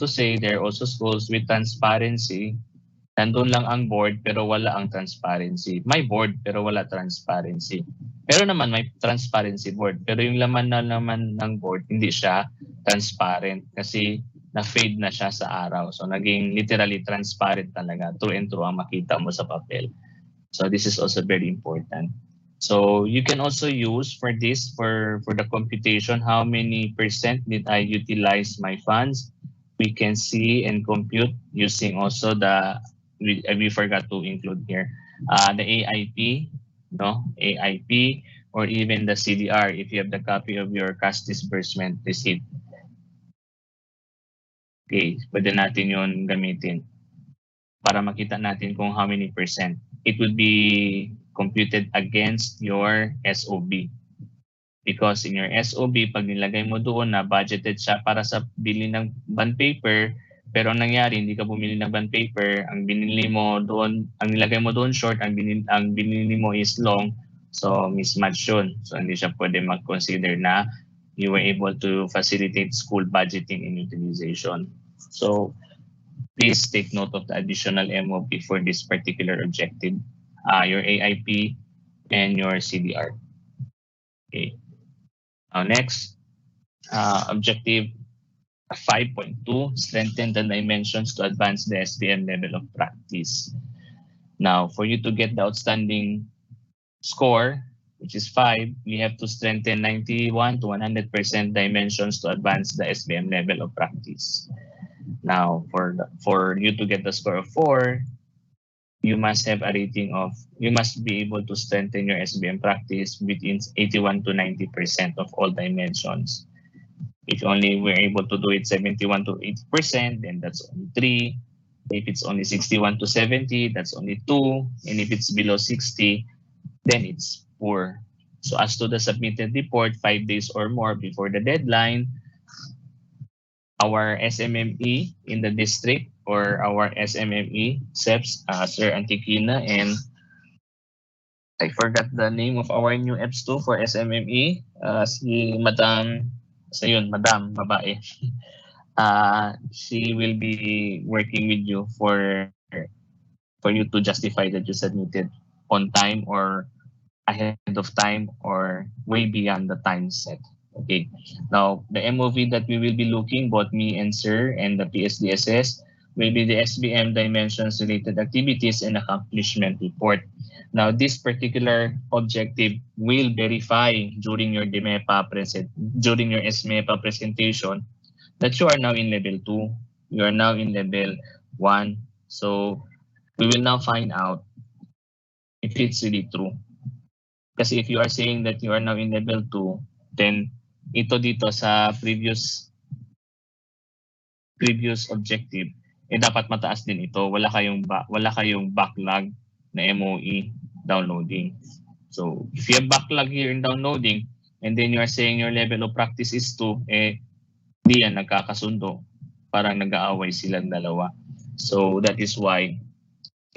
say, there are also schools with transparency. Nandun lang ang board pero wala ang transparency. May board pero wala transparency. Pero naman may transparency board pero yung laman na naman ng board hindi siya transparent kasi na-fade na siya sa araw. So naging literally transparent talaga. True and true ang makita mo sa papel. So this is also very important. So you can also use for this, for the computation, how many percent did I utilize my funds? We can see and compute using also we forgot to include here, the AIP, no? AIP, or even the CDR if you have the copy of your cash disbursement receipt. Okay, pwede natin yun gamitin para makita natin kung how many percent. It would be computed against your SOB. Because in your SOB, pag nilagay mo doon na budgeted siya para sa bili ng bond paper, pero ang nangyari, hindi ka bumili ng bond paper, ang binili mo doon, ang nilagay mo doon short, ang binili mo is long, so mismatch yun. So hindi siya pwede mag-consider na you were able to facilitate school budgeting and utilization. So please take note of the additional MOP for this particular objective, your AIP and your CDR. Okay. Now next, objective 5.2, strengthen the dimensions to advance the SBM level of practice. Now, for you to get the outstanding score, which is 5, we have to strengthen 91 to 100% dimensions to advance the SBM level of practice. Now, for you to get the score of 4, you must have a rating of, you must be able to strengthen your SBM practice within 81 to 90% of all dimensions. If only we're able to do it 71 to 80%, then that's only 3. If it's only 61 to 70, that's only 2. And if it's below 60, then it's poor. So as to the submitted report 5 days or more before the deadline, our SMME in the district or our SMME SEPs, Sir Antiquina, and I forgot the name of our new EPS2 for SMME, si Madam, Madam, babae. She will be working with you for you to justify that you submitted on time or ahead of time or way beyond the time set. Okay. Now, the MOV that we will be looking, both me and Sir and the PSDSS, will be the SBM dimensions related activities and accomplishment report. Now, this particular objective will verify during your during your SMEPA presentation that you are now in level 2, you are now in level 1. So we will now find out if it's really true. Kasi if you are saying that you are now in level 2, then ito dito sa previous objective, dapat mataas din ito. Wala kayong backlog na MOE downloading. So if you have backlog here in downloading and then you are saying your level of practice is 2, di yan nagkakasundo. Parang nag-aaway silang dalawa. So that is why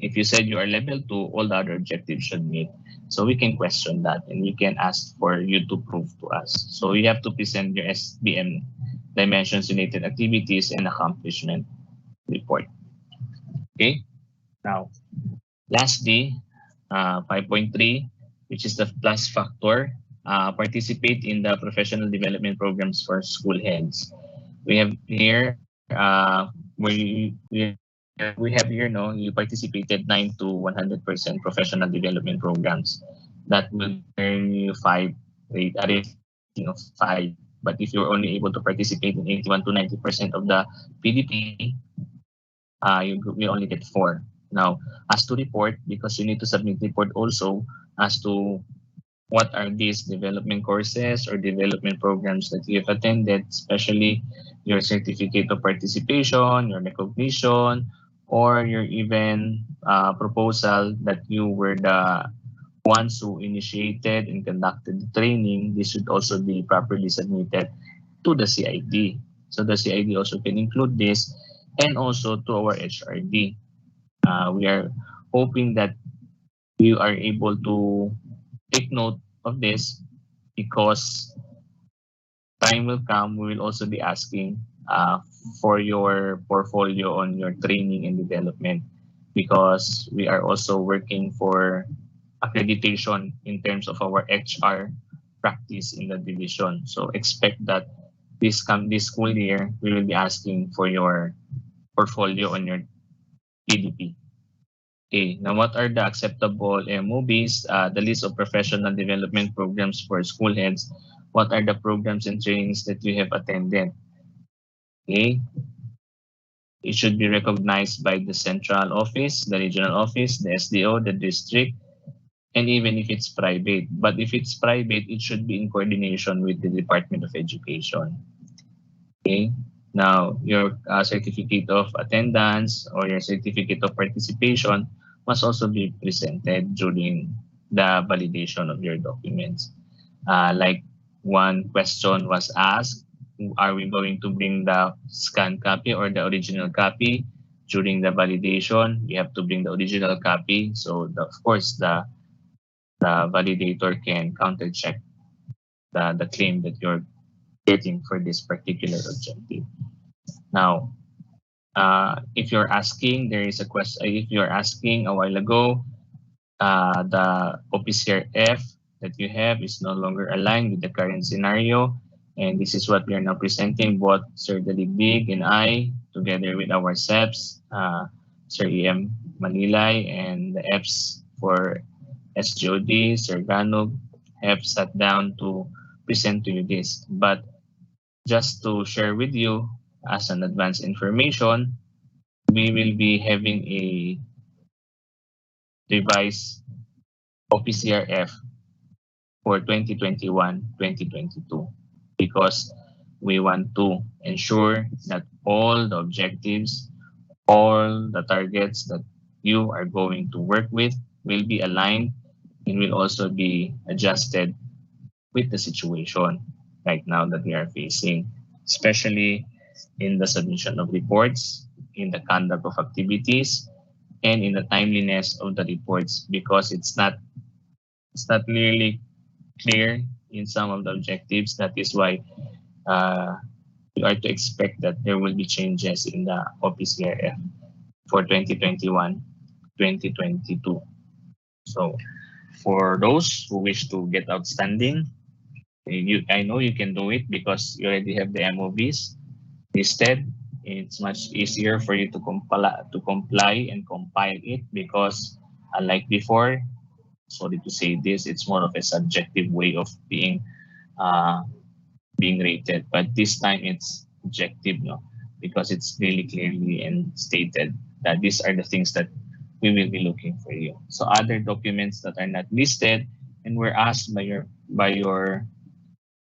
if you said you are level 2, all the other objectives should meet. So we can question that and we can ask for you to prove to us. So you have to present your SBM dimensions related activities and accomplishment report. Okay. Now, lastly, 5.3, which is the plus factor. participate in the professional development programs for school heads. We have here we have here no you participated 9 to 100% professional development programs that will earn you a rating of 5. But if you're only able to participate in 81 to 90% of the PDP, you only get 4. Now, as to report, because you need to submit report also as to what are these development courses or development programs that you have attended, especially your certificate of participation, your recognition, or your even proposal that you were the ones who initiated and conducted the training. This should also be properly submitted to the CID. So the CID also can include this, and also to our HRD. We are hoping that you are able to take note of this, because time will come, we will also be asking for your portfolio on your training and development, because we are also working for accreditation in terms of our HR practice in the division. So expect that this school year, we will be asking for your portfolio on your PDP. Okay, now what are the acceptable MOBs? The list of professional development programs for school heads. What are the programs and trainings that you have attended? Okay, it should be recognized by the central office, the regional office, the SDO, the district, and even if it's private. But if it's private, it should be in coordination with the Department of Education. Okay, now your certificate of attendance or your certificate of participation must also be presented during the validation of your documents. Like one question was asked, are we going to bring the scanned copy or the original copy during the validation? You have to bring the original copy. So of course, the validator can counter check the claim that you're getting for this particular objective. Now, if you're asking, there is a question. If you're asking a while ago, the OPCRF that you have is no longer aligned with the current scenario, and this is what we are now presenting. Both Sir Daligdig and I, together with our SEPs, Sir EM Manilay, and the EPS for SGOD, Sir Ganog, have sat down to present to you this. But just to share with you as an advanced information, we will be having a revised OPCRF for 2021-2022, because we want to ensure that all the objectives, all the targets that you are going to work with will be aligned and will also be adjusted with the situation right now that we are facing, especially in the submission of reports, in the conduct of activities, and in the timeliness of the reports, because it's not really clear in some of the objectives. That is why you are to expect that there will be changes in the OPCRF for 2021-2022. So for those who wish to get outstanding, I know you can do it because you already have the MOVs listed. It's much easier for you to comply and compile it, because unlike before, sorry to say this, it's more of a subjective way of being rated. But this time it's objective, no, because it's really clearly and stated that these are the things that we will be looking for you. So other documents that are not listed and were asked by your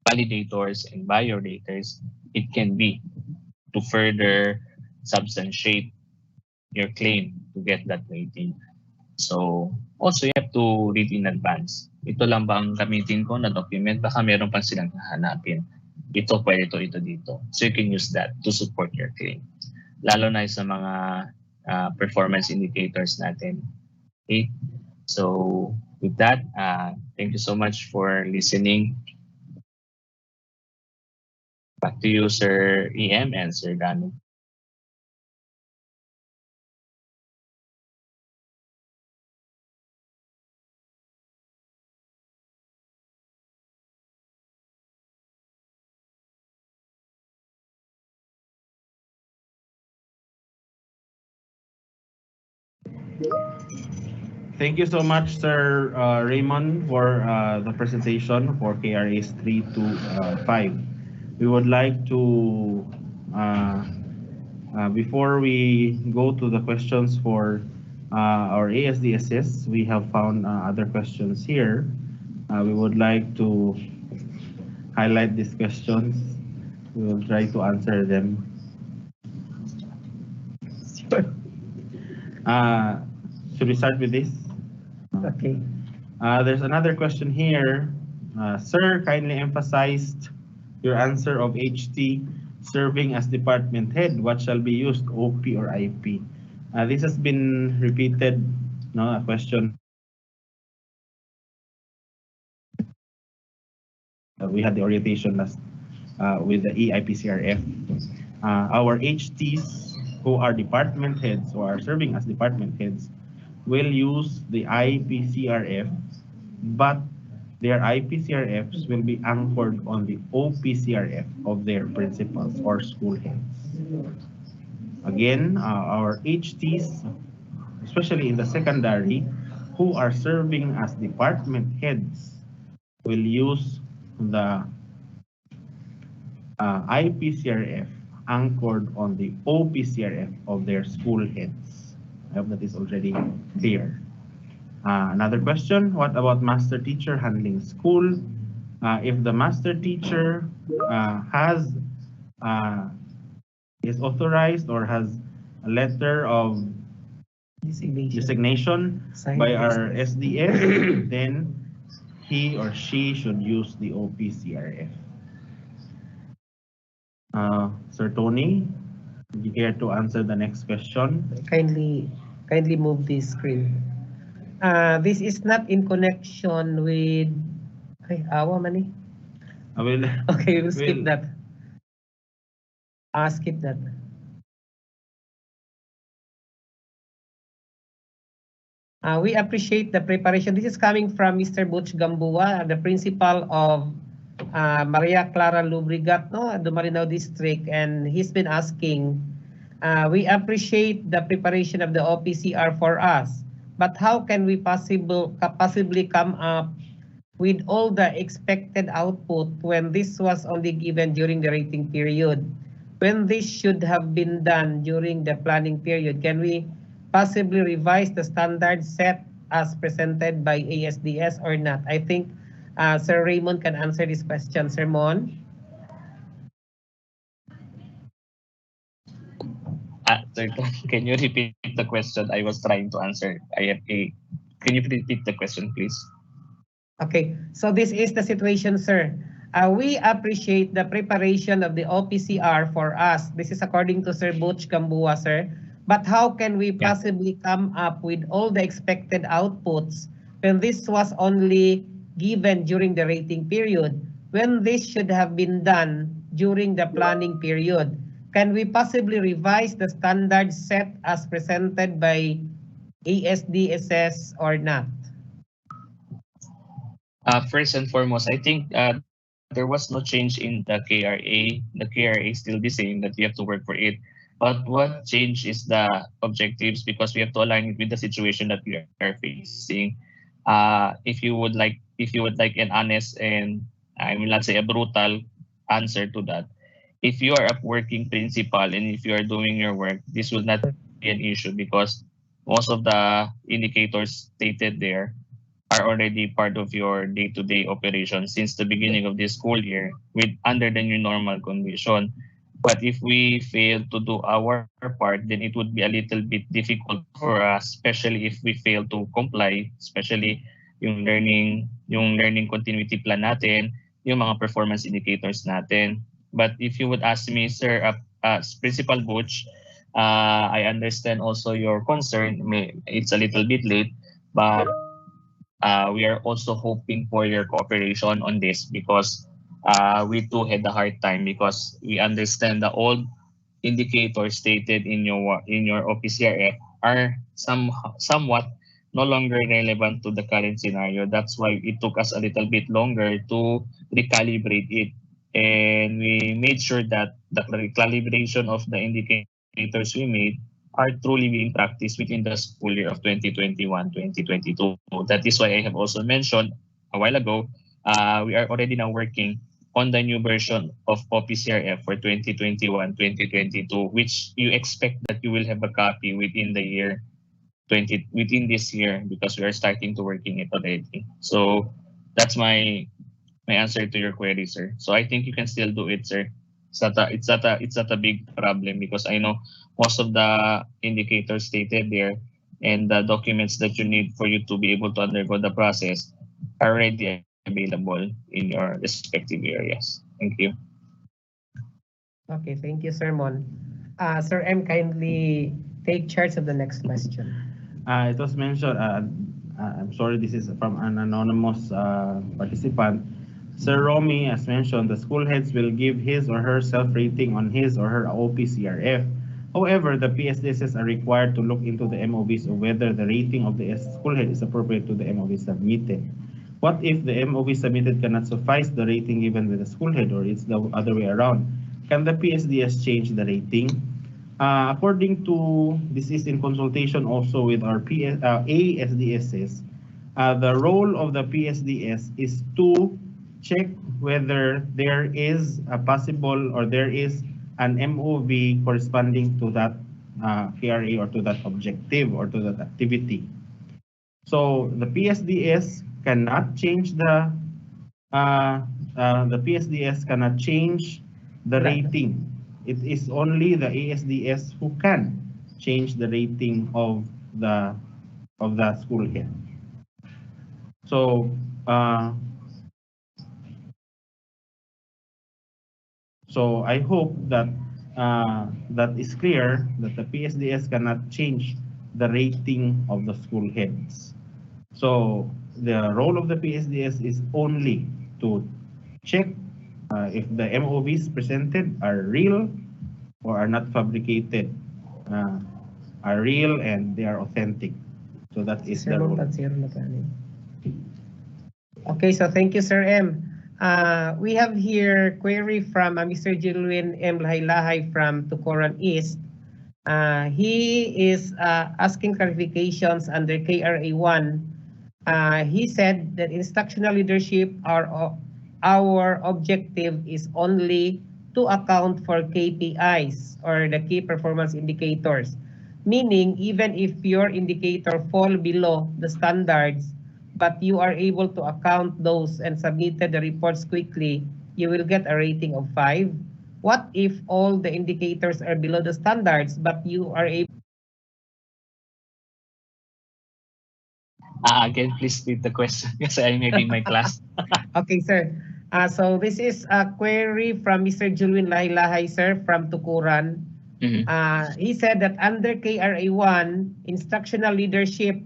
validators and by your raters, it can be to further substantiate your claim to get that rating. So also you have to read in advance. Ito lang ba ang gamitin ko na document? Baka meron pang silang hahanapin. Ito, pwede ito dito. So you can use that to support your claim. Lalo na sa mga performance indicators natin. Okay? So with that, thank you so much for listening. Back to you, Sir EM and Sir Gano. Thank you so much, Sir Raymond, for the presentation for KRAs 3 to 5. We would like to, before we go to the questions for our ASDSS, we have found other questions here. We would like to highlight these questions. We will try to answer them. Should we start with this? Okay. There's another question here. Sir, kindly emphasized your answer of HT serving as department head. What shall be used, OP or IP? This has been repeated, no, a question. We had the orientation last with the EIPCRF. Our HTs who are department heads, who are serving as department heads, will use the IPCRF, but their IPCRFs will be anchored on the OPCRF of their principals or school heads. Again, our HTs, especially in the secondary, who are serving as department heads, will use the IPCRF anchored on the OPCRF of their school heads. I hope that is already clear. Another question, what about master teacher handling school? If the master teacher is authorized or has a letter of designation by our SDS, then he or she should use the OPCRF. Sir Tony, would you care to answer the next question? Kindly move this screen. This is not in connection with. Okay, awa mani. I will. Okay, we'll skip that. Skip that. We appreciate the preparation. This is coming from Mr. Butch Gambua, the principal of Maria Clara Lubrigat, no, the Marinao District, and he's been asking, we appreciate the preparation of the OPCR for us, but how can we possibly come up with all the expected output when this was only given during the rating period? When this should have been done during the planning period, can we possibly revise the standard set as presented by ASDS or not? I think Sir Raymond can answer this question. Sir Mon? Sir, can you repeat the question? I was trying to answer. Can you repeat the question, please? Okay, so this is the situation, sir. We appreciate the preparation of the OPCR for us. This is according to Sir Butch Gambua, sir. But how can we possibly come up with all the expected outputs when this was only given during the rating period, when this should have been done during the planning period? Can we possibly revise the standard set as presented by ASDSS or not? First and foremost, I think there was no change in the KRA. The KRA is still the same, that we have to work for it. But what changed is the objectives, because we have to align it with the situation that we are facing. If you would like an honest and, I will not say a brutal answer to that, if you are a working principal and if you are doing your work, this will not be an issue, because most of the indicators stated there are already part of your day-to-day operation since the beginning of this school year with under the new normal condition. But if we fail to do our part, then it would be a little bit difficult for us, especially if we fail to comply, especially yung learning continuity plan natin, yung mga performance indicators natin. But if you would ask me, sir, Principal Butch, I understand also your concern. It's a little bit late, but we are also hoping for your cooperation on this, because we too had a hard time, because we understand the old indicators stated in your OPCRF are somewhat no longer relevant to the current scenario. That's why it took us a little bit longer to recalibrate it. And we made sure that the recalibration of the indicators we made are truly being practiced within the school year of 2021-2022. That is why I have also mentioned a while ago, we are already now working on the new version of OPCRF for 2021-2022, which you expect that you will have a copy within the year within this year, because we are starting to working it already. So that's my answer to your query, sir. So I think you can still do it, sir. It's not a big problem, because I know most of the indicators stated there and the documents that you need for you to be able to undergo the process are already available in your respective areas. Thank you. Okay, thank you, Sir Mon. Sir M, kindly take charge of the next question. It was mentioned, I'm sorry, this is from an anonymous participant. Sir Romy, as mentioned, the school heads will give his or her self-rating on his or her OPCRF. However, the PSDSs are required to look into the MOBs of whether the rating of the school head is appropriate to the MOB submitted. What if the MOB submitted cannot suffice the rating given by the school head, or it's the other way around? Can the PSDS change the rating? According to, this is in consultation also with our ASDSs, the role of the PSDS is to check whether there is a possible or there is an MOV corresponding to that KRA or to that objective or to that activity. So the PSDS cannot change the PSDS cannot change the rating. It is only the ASDS who can change the rating of the school head. So so I hope that that is clear, that the PSDS cannot change the rating of the school heads. So the role of the PSDS is only to check if the MOVs presented are real or are not fabricated, are real and they are authentic. So that is the role. Okay, so thank you, Sir M. We have here query from Mr. Jilwin M. Lahay-Lahay from Tukuran East. He is asking clarifications under KRA 1. He said that instructional leadership, our objective is only to account for KPIs, or the key performance indicators. Meaning, even if your indicator fall below the standards, but you are able to account those and submitted the reports quickly, you will get a rating of 5. What if all the indicators are below the standards, but you are able... Again, please read the question because I may be in my class. Okay, sir. So this is a query from Mr. Julwin Lahay-Lahay, sir, from Tukuran. He said that under KRA 1, instructional leadership,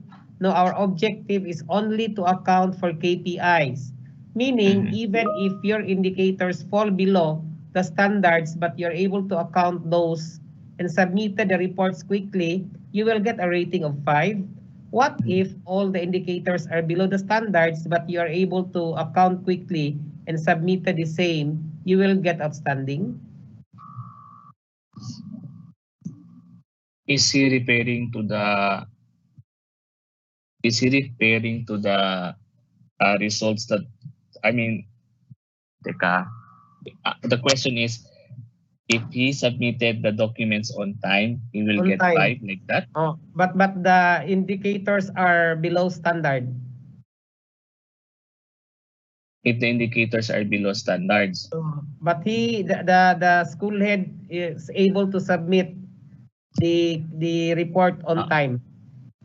our objective is only to account for KPIs. Meaning, even if your indicators fall below the standards, but you're able to account those and submitted the reports quickly, you will get a rating of 5. What if all the indicators are below the standards, but you are able to account quickly and submitted the same, you will get outstanding? Is he referring to the results that, I mean, the question is, if he submitted the documents on time, he will get 5, like that? Oh, but the indicators are below standard. If the indicators are below standards. But the school head is able to submit the report on time.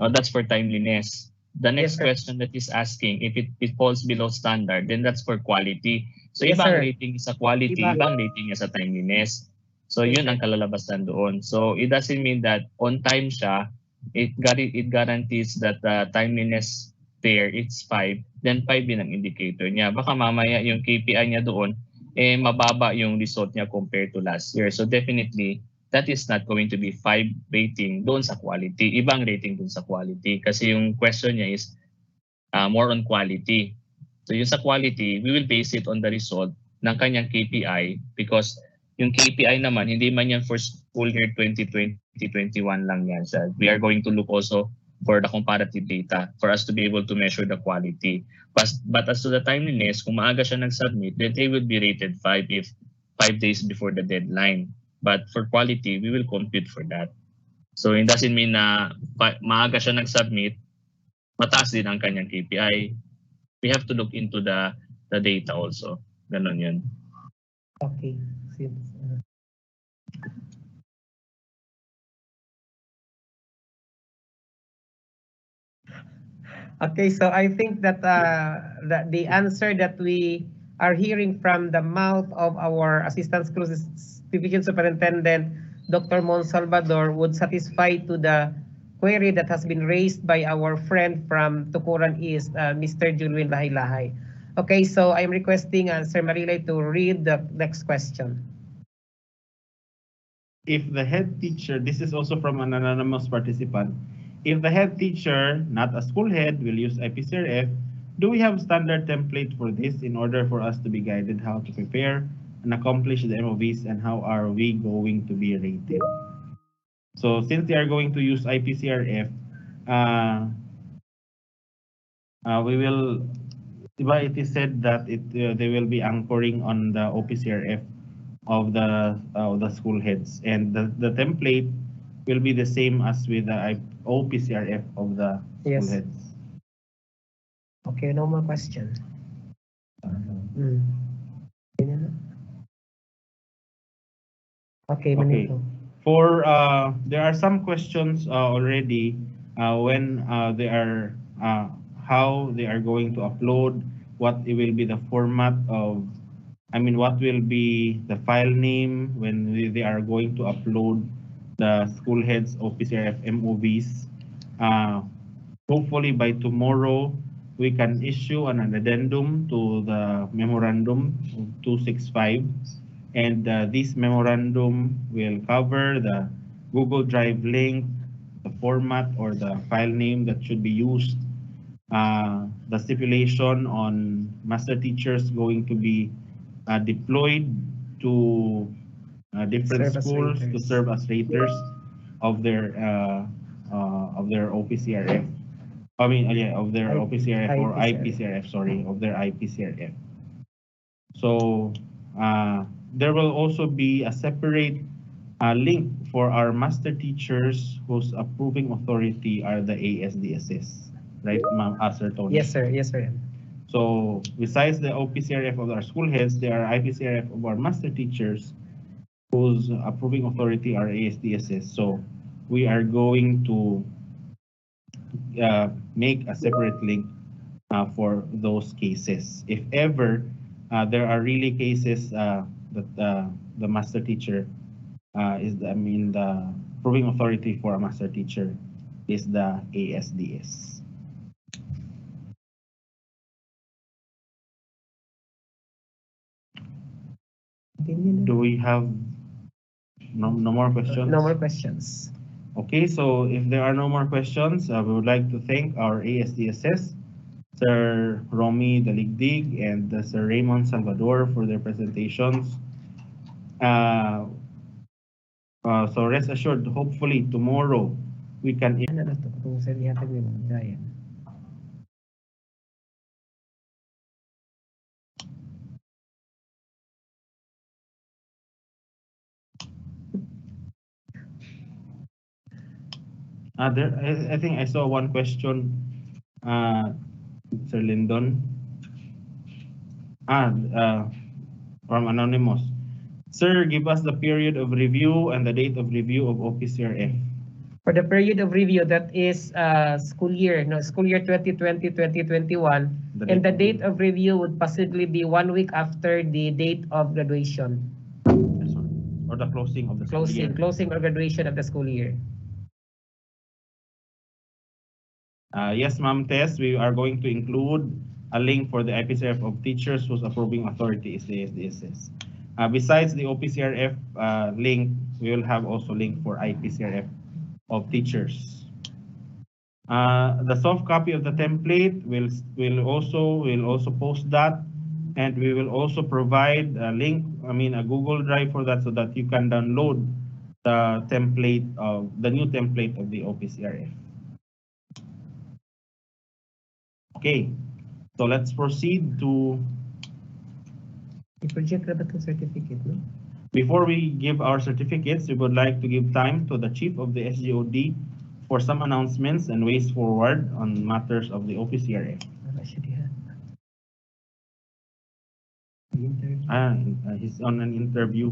Oh, that's for timeliness. The next question that is asking, if it falls below standard, then that's for quality. So ibang rating is sa quality, ibang rating is sa timeliness. So yun ang kalalabasan doon. So it doesn't mean that on time siya, it guarantees that the timeliness there, it's 5, then 5 din ang indicator niya. Baka mamaya yung KPI niya doon, mababa yung result niya compared to last year. So definitely, that is not going to be 5 rating doon sa quality. Ibang rating doon sa quality. Kasi yung question niya is more on quality. So yung sa quality, we will base it on the result ng kanyang KPI, because yung KPI naman, hindi man yan for school year 2020 2021 lang yan. So we are going to look also for the comparative data for us to be able to measure the quality. But as to the timeliness, kung maaga siya nag-submit, then they would be rated 5 if 5 days before the deadline. But for quality, we will compute for that. So it doesn't mean na maaga siya nag-submit, mataas din ang kanyang KPI. We have to look into the data also. Ganon yun. Okay. Okay, so I think that the answer that we are hearing from the mouth of our Assistant School Division Superintendent, Dr. Mon Salvador, would satisfy to the query that has been raised by our friend from Tukuran East, Mr. Julwin Lahay-Lahay. Okay, so I'm requesting Sir Marilay to read the next question. If the head teacher, this is also from an anonymous participant, if the head teacher, not a school head, will use IPCRF, do we have standard template for this in order for us to be guided how to prepare and accomplish the MOVs, and how are we going to be rated? So since they are going to use IPCRF, we will, it is said that they will be anchoring on the OPCRF of the school heads, and the template will be the same as with the OPCRF of the school heads. Okay, no more question. Okay, okay. For there are some questions already when they are how they are going to upload, what it will be the format of, I mean, what will be the file name when they are going to upload the school heads OPCRF MOVs. Hopefully by tomorrow, we can issue an addendum to the memorandum 265. And this memorandum will cover the Google Drive link, the format or the file name that should be used, the stipulation on master teachers going to be deployed to different schools to serve as raters of their OPCRF. I mean, yeah, of their OPCRF or IPCRF, sorry, of their IPCRF. So there will also be a separate link for our master teachers whose approving authority are the ASDSS, right, Ma'am Tony? Yes, sir. Yes, sir. So besides the OPCRF of our school heads, there are IPCRF of our master teachers whose approving authority are ASDSS. So we are going to make a separate link for those cases. If ever there are really cases that the master teacher is, the approving authority for a master teacher is the ASDS. Do we have no more questions? No more questions. Okay, so if there are no more questions, we would like to thank our ASDSS, Sir Romy Daligdig and Sir Raymond Salvador for their presentations. So rest assured, hopefully tomorrow we can. I think I saw one question, Sir Lyndon. From Anonymous. Sir, give us the period of review and the date of review of OPCRF. For the period of review, that is school year 2020-2021, and the date of review would possibly be 1 week after the date of graduation. Or the closing of the school year. Closing or graduation of the school year. Yes, Ma'am Tess, we are going to include a link for the IPCRF of teachers whose approving authority is the ASDSS. Besides the OPCRF link, we will have also link for IPCRF of teachers. The soft copy of the template will also post that, and we will also provide a link, a Google Drive for that, so that you can download the template of the new template of the OPCRF. Okay, so let's proceed to. I-project na ba itong certificate, no? Before we give our certificates, we would like to give time to the Chief of the SGOD for some announcements and ways forward on matters of the OPCRF. Wala siya diha. Interview. He's on an interview.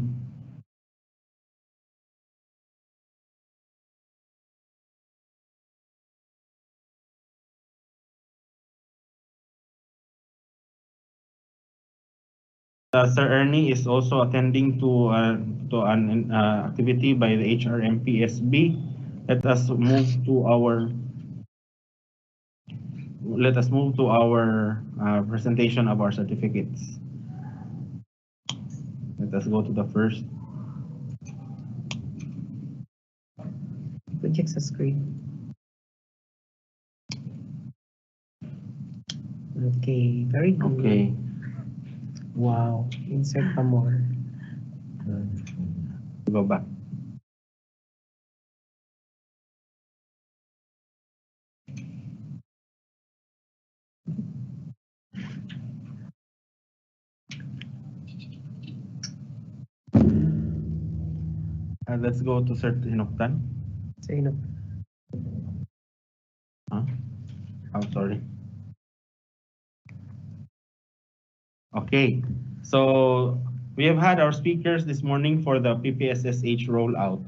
Sir Ernie is also attending to an activity by the HRMPSB. Let us move to our presentation of our certificates. Let us go to the first. Project sa screen. Okay, very good. Okay. Wow, insert pa more. Go back. Let's go to Sir Hinoktan. Sa inyo. Huh? I'm sorry. Okay, so we have had our speakers this morning for the PPSSH rollout.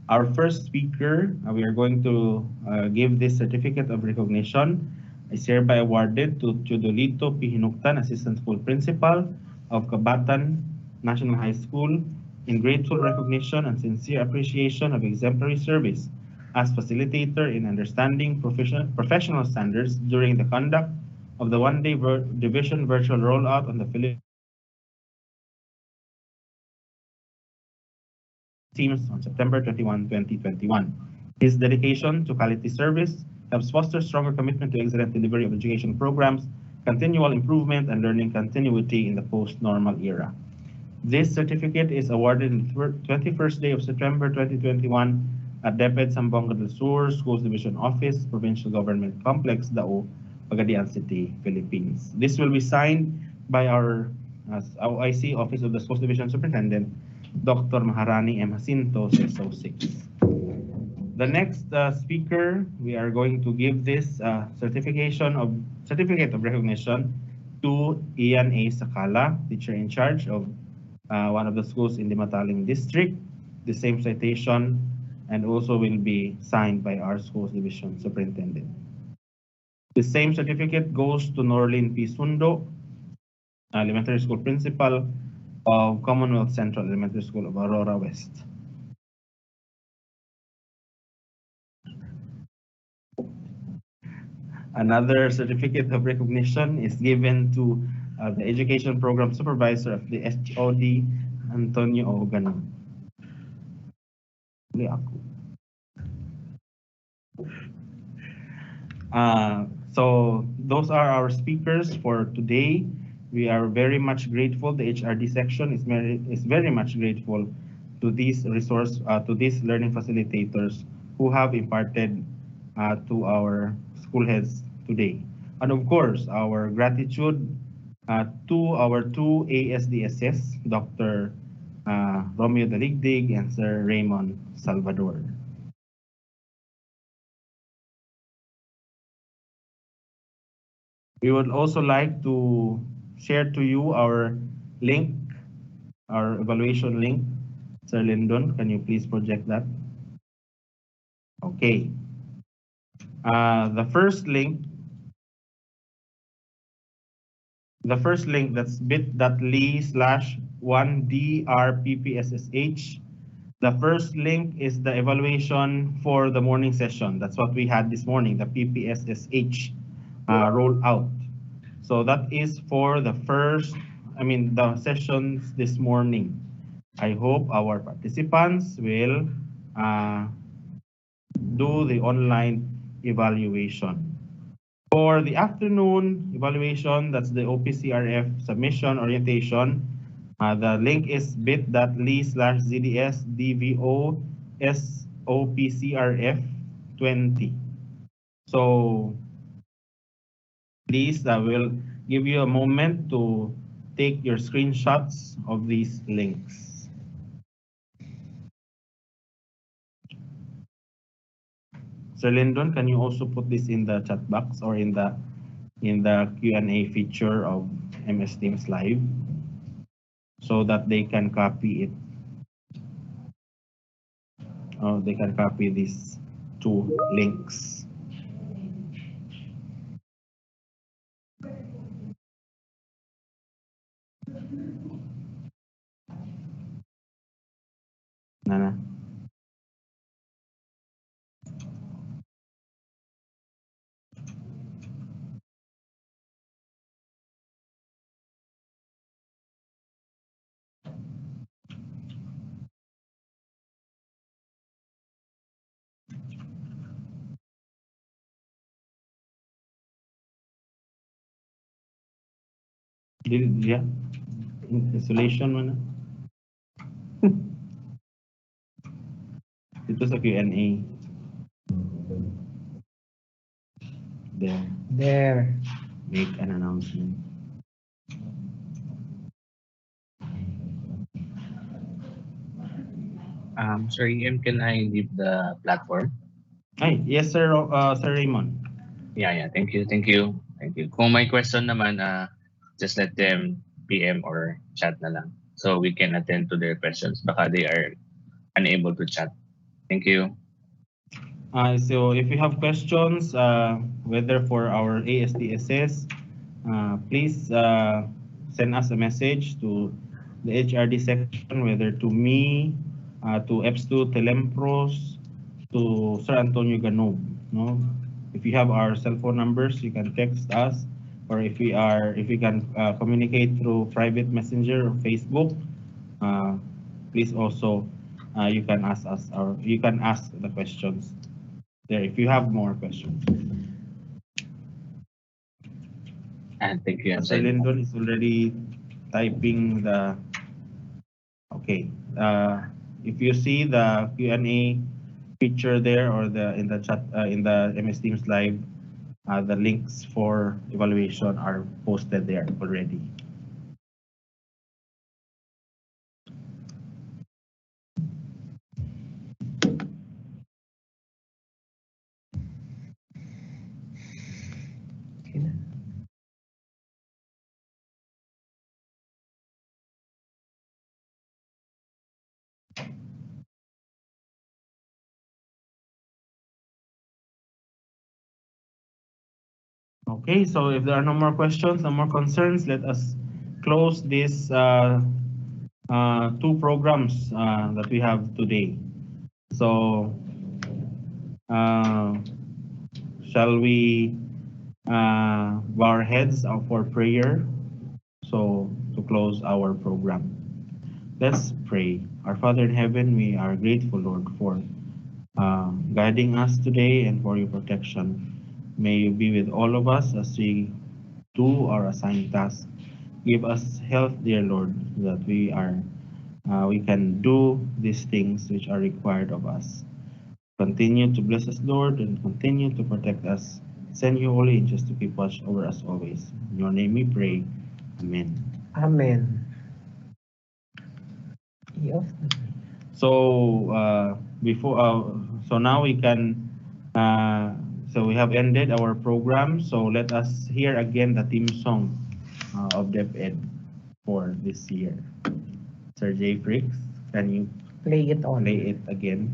Our first speaker, we are going to give this certificate of recognition, is hereby awarded to Chudolito P. Hinuktan, Assistant School Principal of Kabatan National High School, in grateful recognition and sincere appreciation of exemplary service as facilitator in understanding professional standards during the conduct of the one-day division virtual rollout on the Philippine teams on September 21, 2021. His dedication to quality service helps foster stronger commitment to excellent delivery of education programs, continual improvement, and learning continuity in the post-normal era. This certificate is awarded on the 21st day of September 2021 at DepEd Zamboanga del Sur Schools Division Office, Provincial Government Complex, Dao, Pagadian City, Philippines. This will be signed by our OIC, Office of the Schools Division Superintendent, Dr. Maharani M. Jacinto, CSO 6. The next speaker, we are going to give this certificate of recognition to Ian A. Sakala, teacher in charge of one of the schools in the Mataling district. The same citation and also will be signed by our schools division superintendent. The same certificate goes to Norlin P. Sundo, elementary school principal of Commonwealth Central Elementary School of Aurora West. Another certificate of recognition is given to the Education Program Supervisor of the SGOD, Antonio Ogano. So those are our speakers for today. We are very much grateful. The HRD section is very much grateful to these learning facilitators who have imparted to our school heads today. And of course, our gratitude to our two ASDSS, Dr. Romeo Daligdig and Sir Raymond Salvador. We would also like to share to you our link, our evaluation link. Sir Lyndon, can you please project that? Okay. The first link that's bit.ly/1drppssh. The first link is the evaluation for the morning session. That's what we had this morning, the PPSSH rollout. So that is for the the sessions this morning. I hope our participants will do the online evaluation. For the afternoon evaluation, that's the OPCRF submission orientation. The link is bit.ly/ZDSDVO SOPCRF 20. So please, I will give you a moment to take your screenshots of these links. Sir Lyndon, can you also put this in the chat box or in the Q&A feature of MS Teams Live so that they can copy it? Oh, they can copy these two links. Nana. Yeah. Isolation mana? Ito sa Q&A. There. There. Make an announcement. Sorry, can I leave the platform? Ay, yes sir, Sir Raymond. Yeah. Thank you. Kung may question naman, just let them PM or chat na lang so we can attend to their questions. Baka they are unable to chat. Thank you. So if you have questions, whether for our ASDSS, please send us a message to the HRD section, whether to me, to EPS2 Telempros, to Sir Antonio Ganog. No? If you have our cell phone numbers, you can text us, or if we can communicate through private messenger or Facebook, please also you can ask us, or you can ask the questions there if you have more questions. And thank you. Sir Lyndon is already typing the. Okay. If you see the Q&A feature there, or in the chat in the MS Teams Live, the links for evaluation are posted there already. Okay na. Okay, so if there are no more questions, no more concerns, let us close these two programs that we have today. So, shall we bow our heads for prayer? So, to close our program, let's pray. Our Father in heaven, we are grateful, Lord, for guiding us today and for your protection. May you be with all of us as we do our assigned tasks. Give us health, dear Lord, so that we can do these things which are required of us. Continue to bless us, Lord, and continue to protect us. Send your holy angels to keep watch over us always. In your name we pray. Amen. Amen. Yes. So so now we can. So we have ended our program. So let us hear again the theme song of DepEd for this year. Sir J. Fricks, can you Play it on. play it again?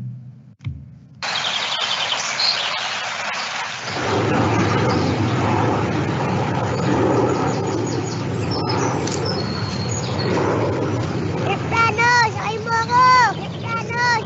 Kristanos! Ay mo ako! Kristanos!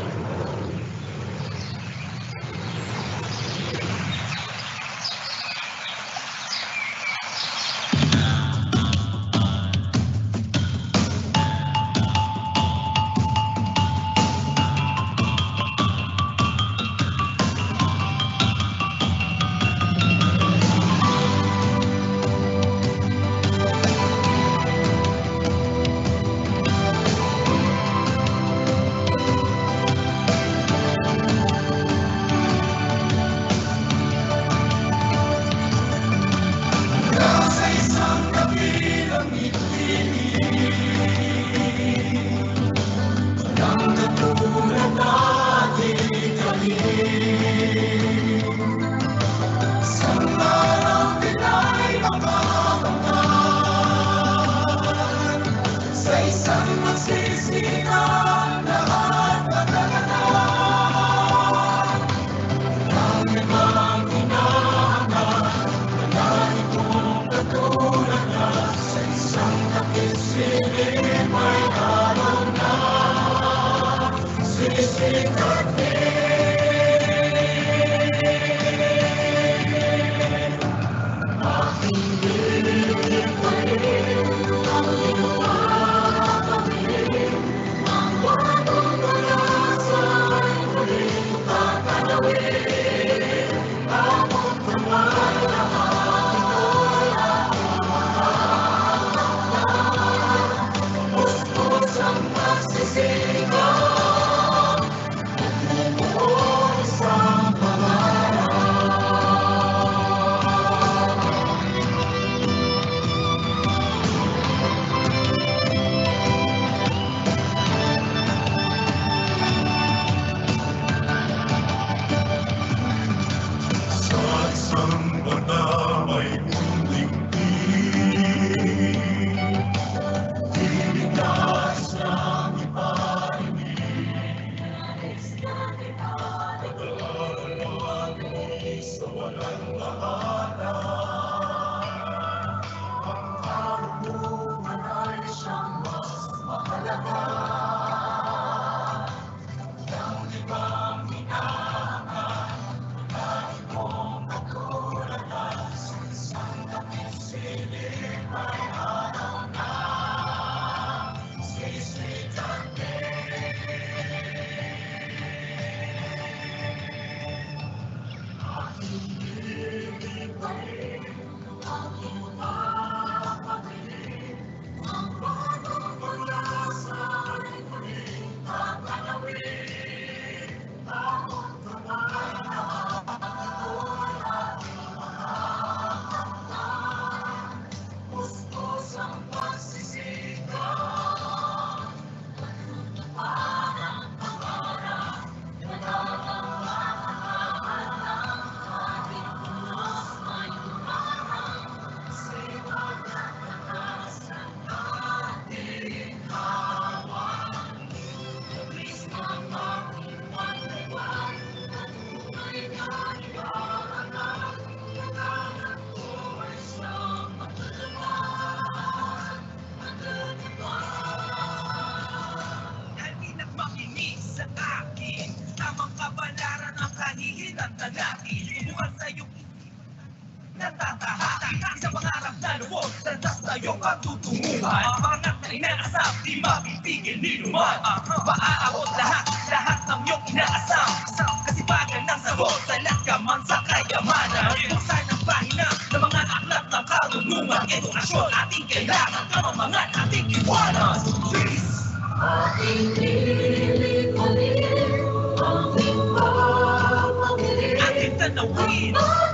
isang magsisikap lahat magkakaroon. Ang ibang hinahanap, nanahin kong katulad na sa isang nakisilip ay araw na sisikat din. Aking bibig pa rin ang liwanag pag-ibig, ang bagong pag-asa ay muling tatanawin. Bakit naman lahat ito'y aking mahal? Pustos ang pagsisigaw, nagmumuo isang pangarap. Sa isang banda may kunting-tingin, tinigas ng ipaibig. Pag-aalala sa walang bahala, ang karunungan ay siyang mas mahalaga. Ang ibang hinahanap, nanahin kong katulad na sa isang nakisilip ay araw na sisikat din. Aking bibig pa rin ang liwanag pag-ibig, ang bagong pag-asa ay muling tatanawin. Bakit naman lahat ito'y aking mahal? Pustos ang pagsisigaw, natutupad ang pangarap, nagkakamahan ng ating pulos may tumarang, siwag at lakas ng ating hawak. Labis ng aking pagdiwang, tunay na ibahanap, laganap ko ay siyang matulungan, matulungan. Halina't makinig sa akin, tamang kabalaran ang kahihinatan natin. Bukas sa iyong natatahaki, isang pangarap na lubos, landas na iyong pagtutunguhan. Pangat na inaasam, di mapipigil ni luman. Maaabot lahat ng iyong inaasam. Kasipagan ng sagot, salat ka man sa kayamanan. Buksan ang pahina ng mga aklat ng karunungan. Edukasyon ating kailangan, kamamangan ating iwanan. Peace! Aking bibig pa rin ang liwanag pag-ibig, Ating tanawin, ang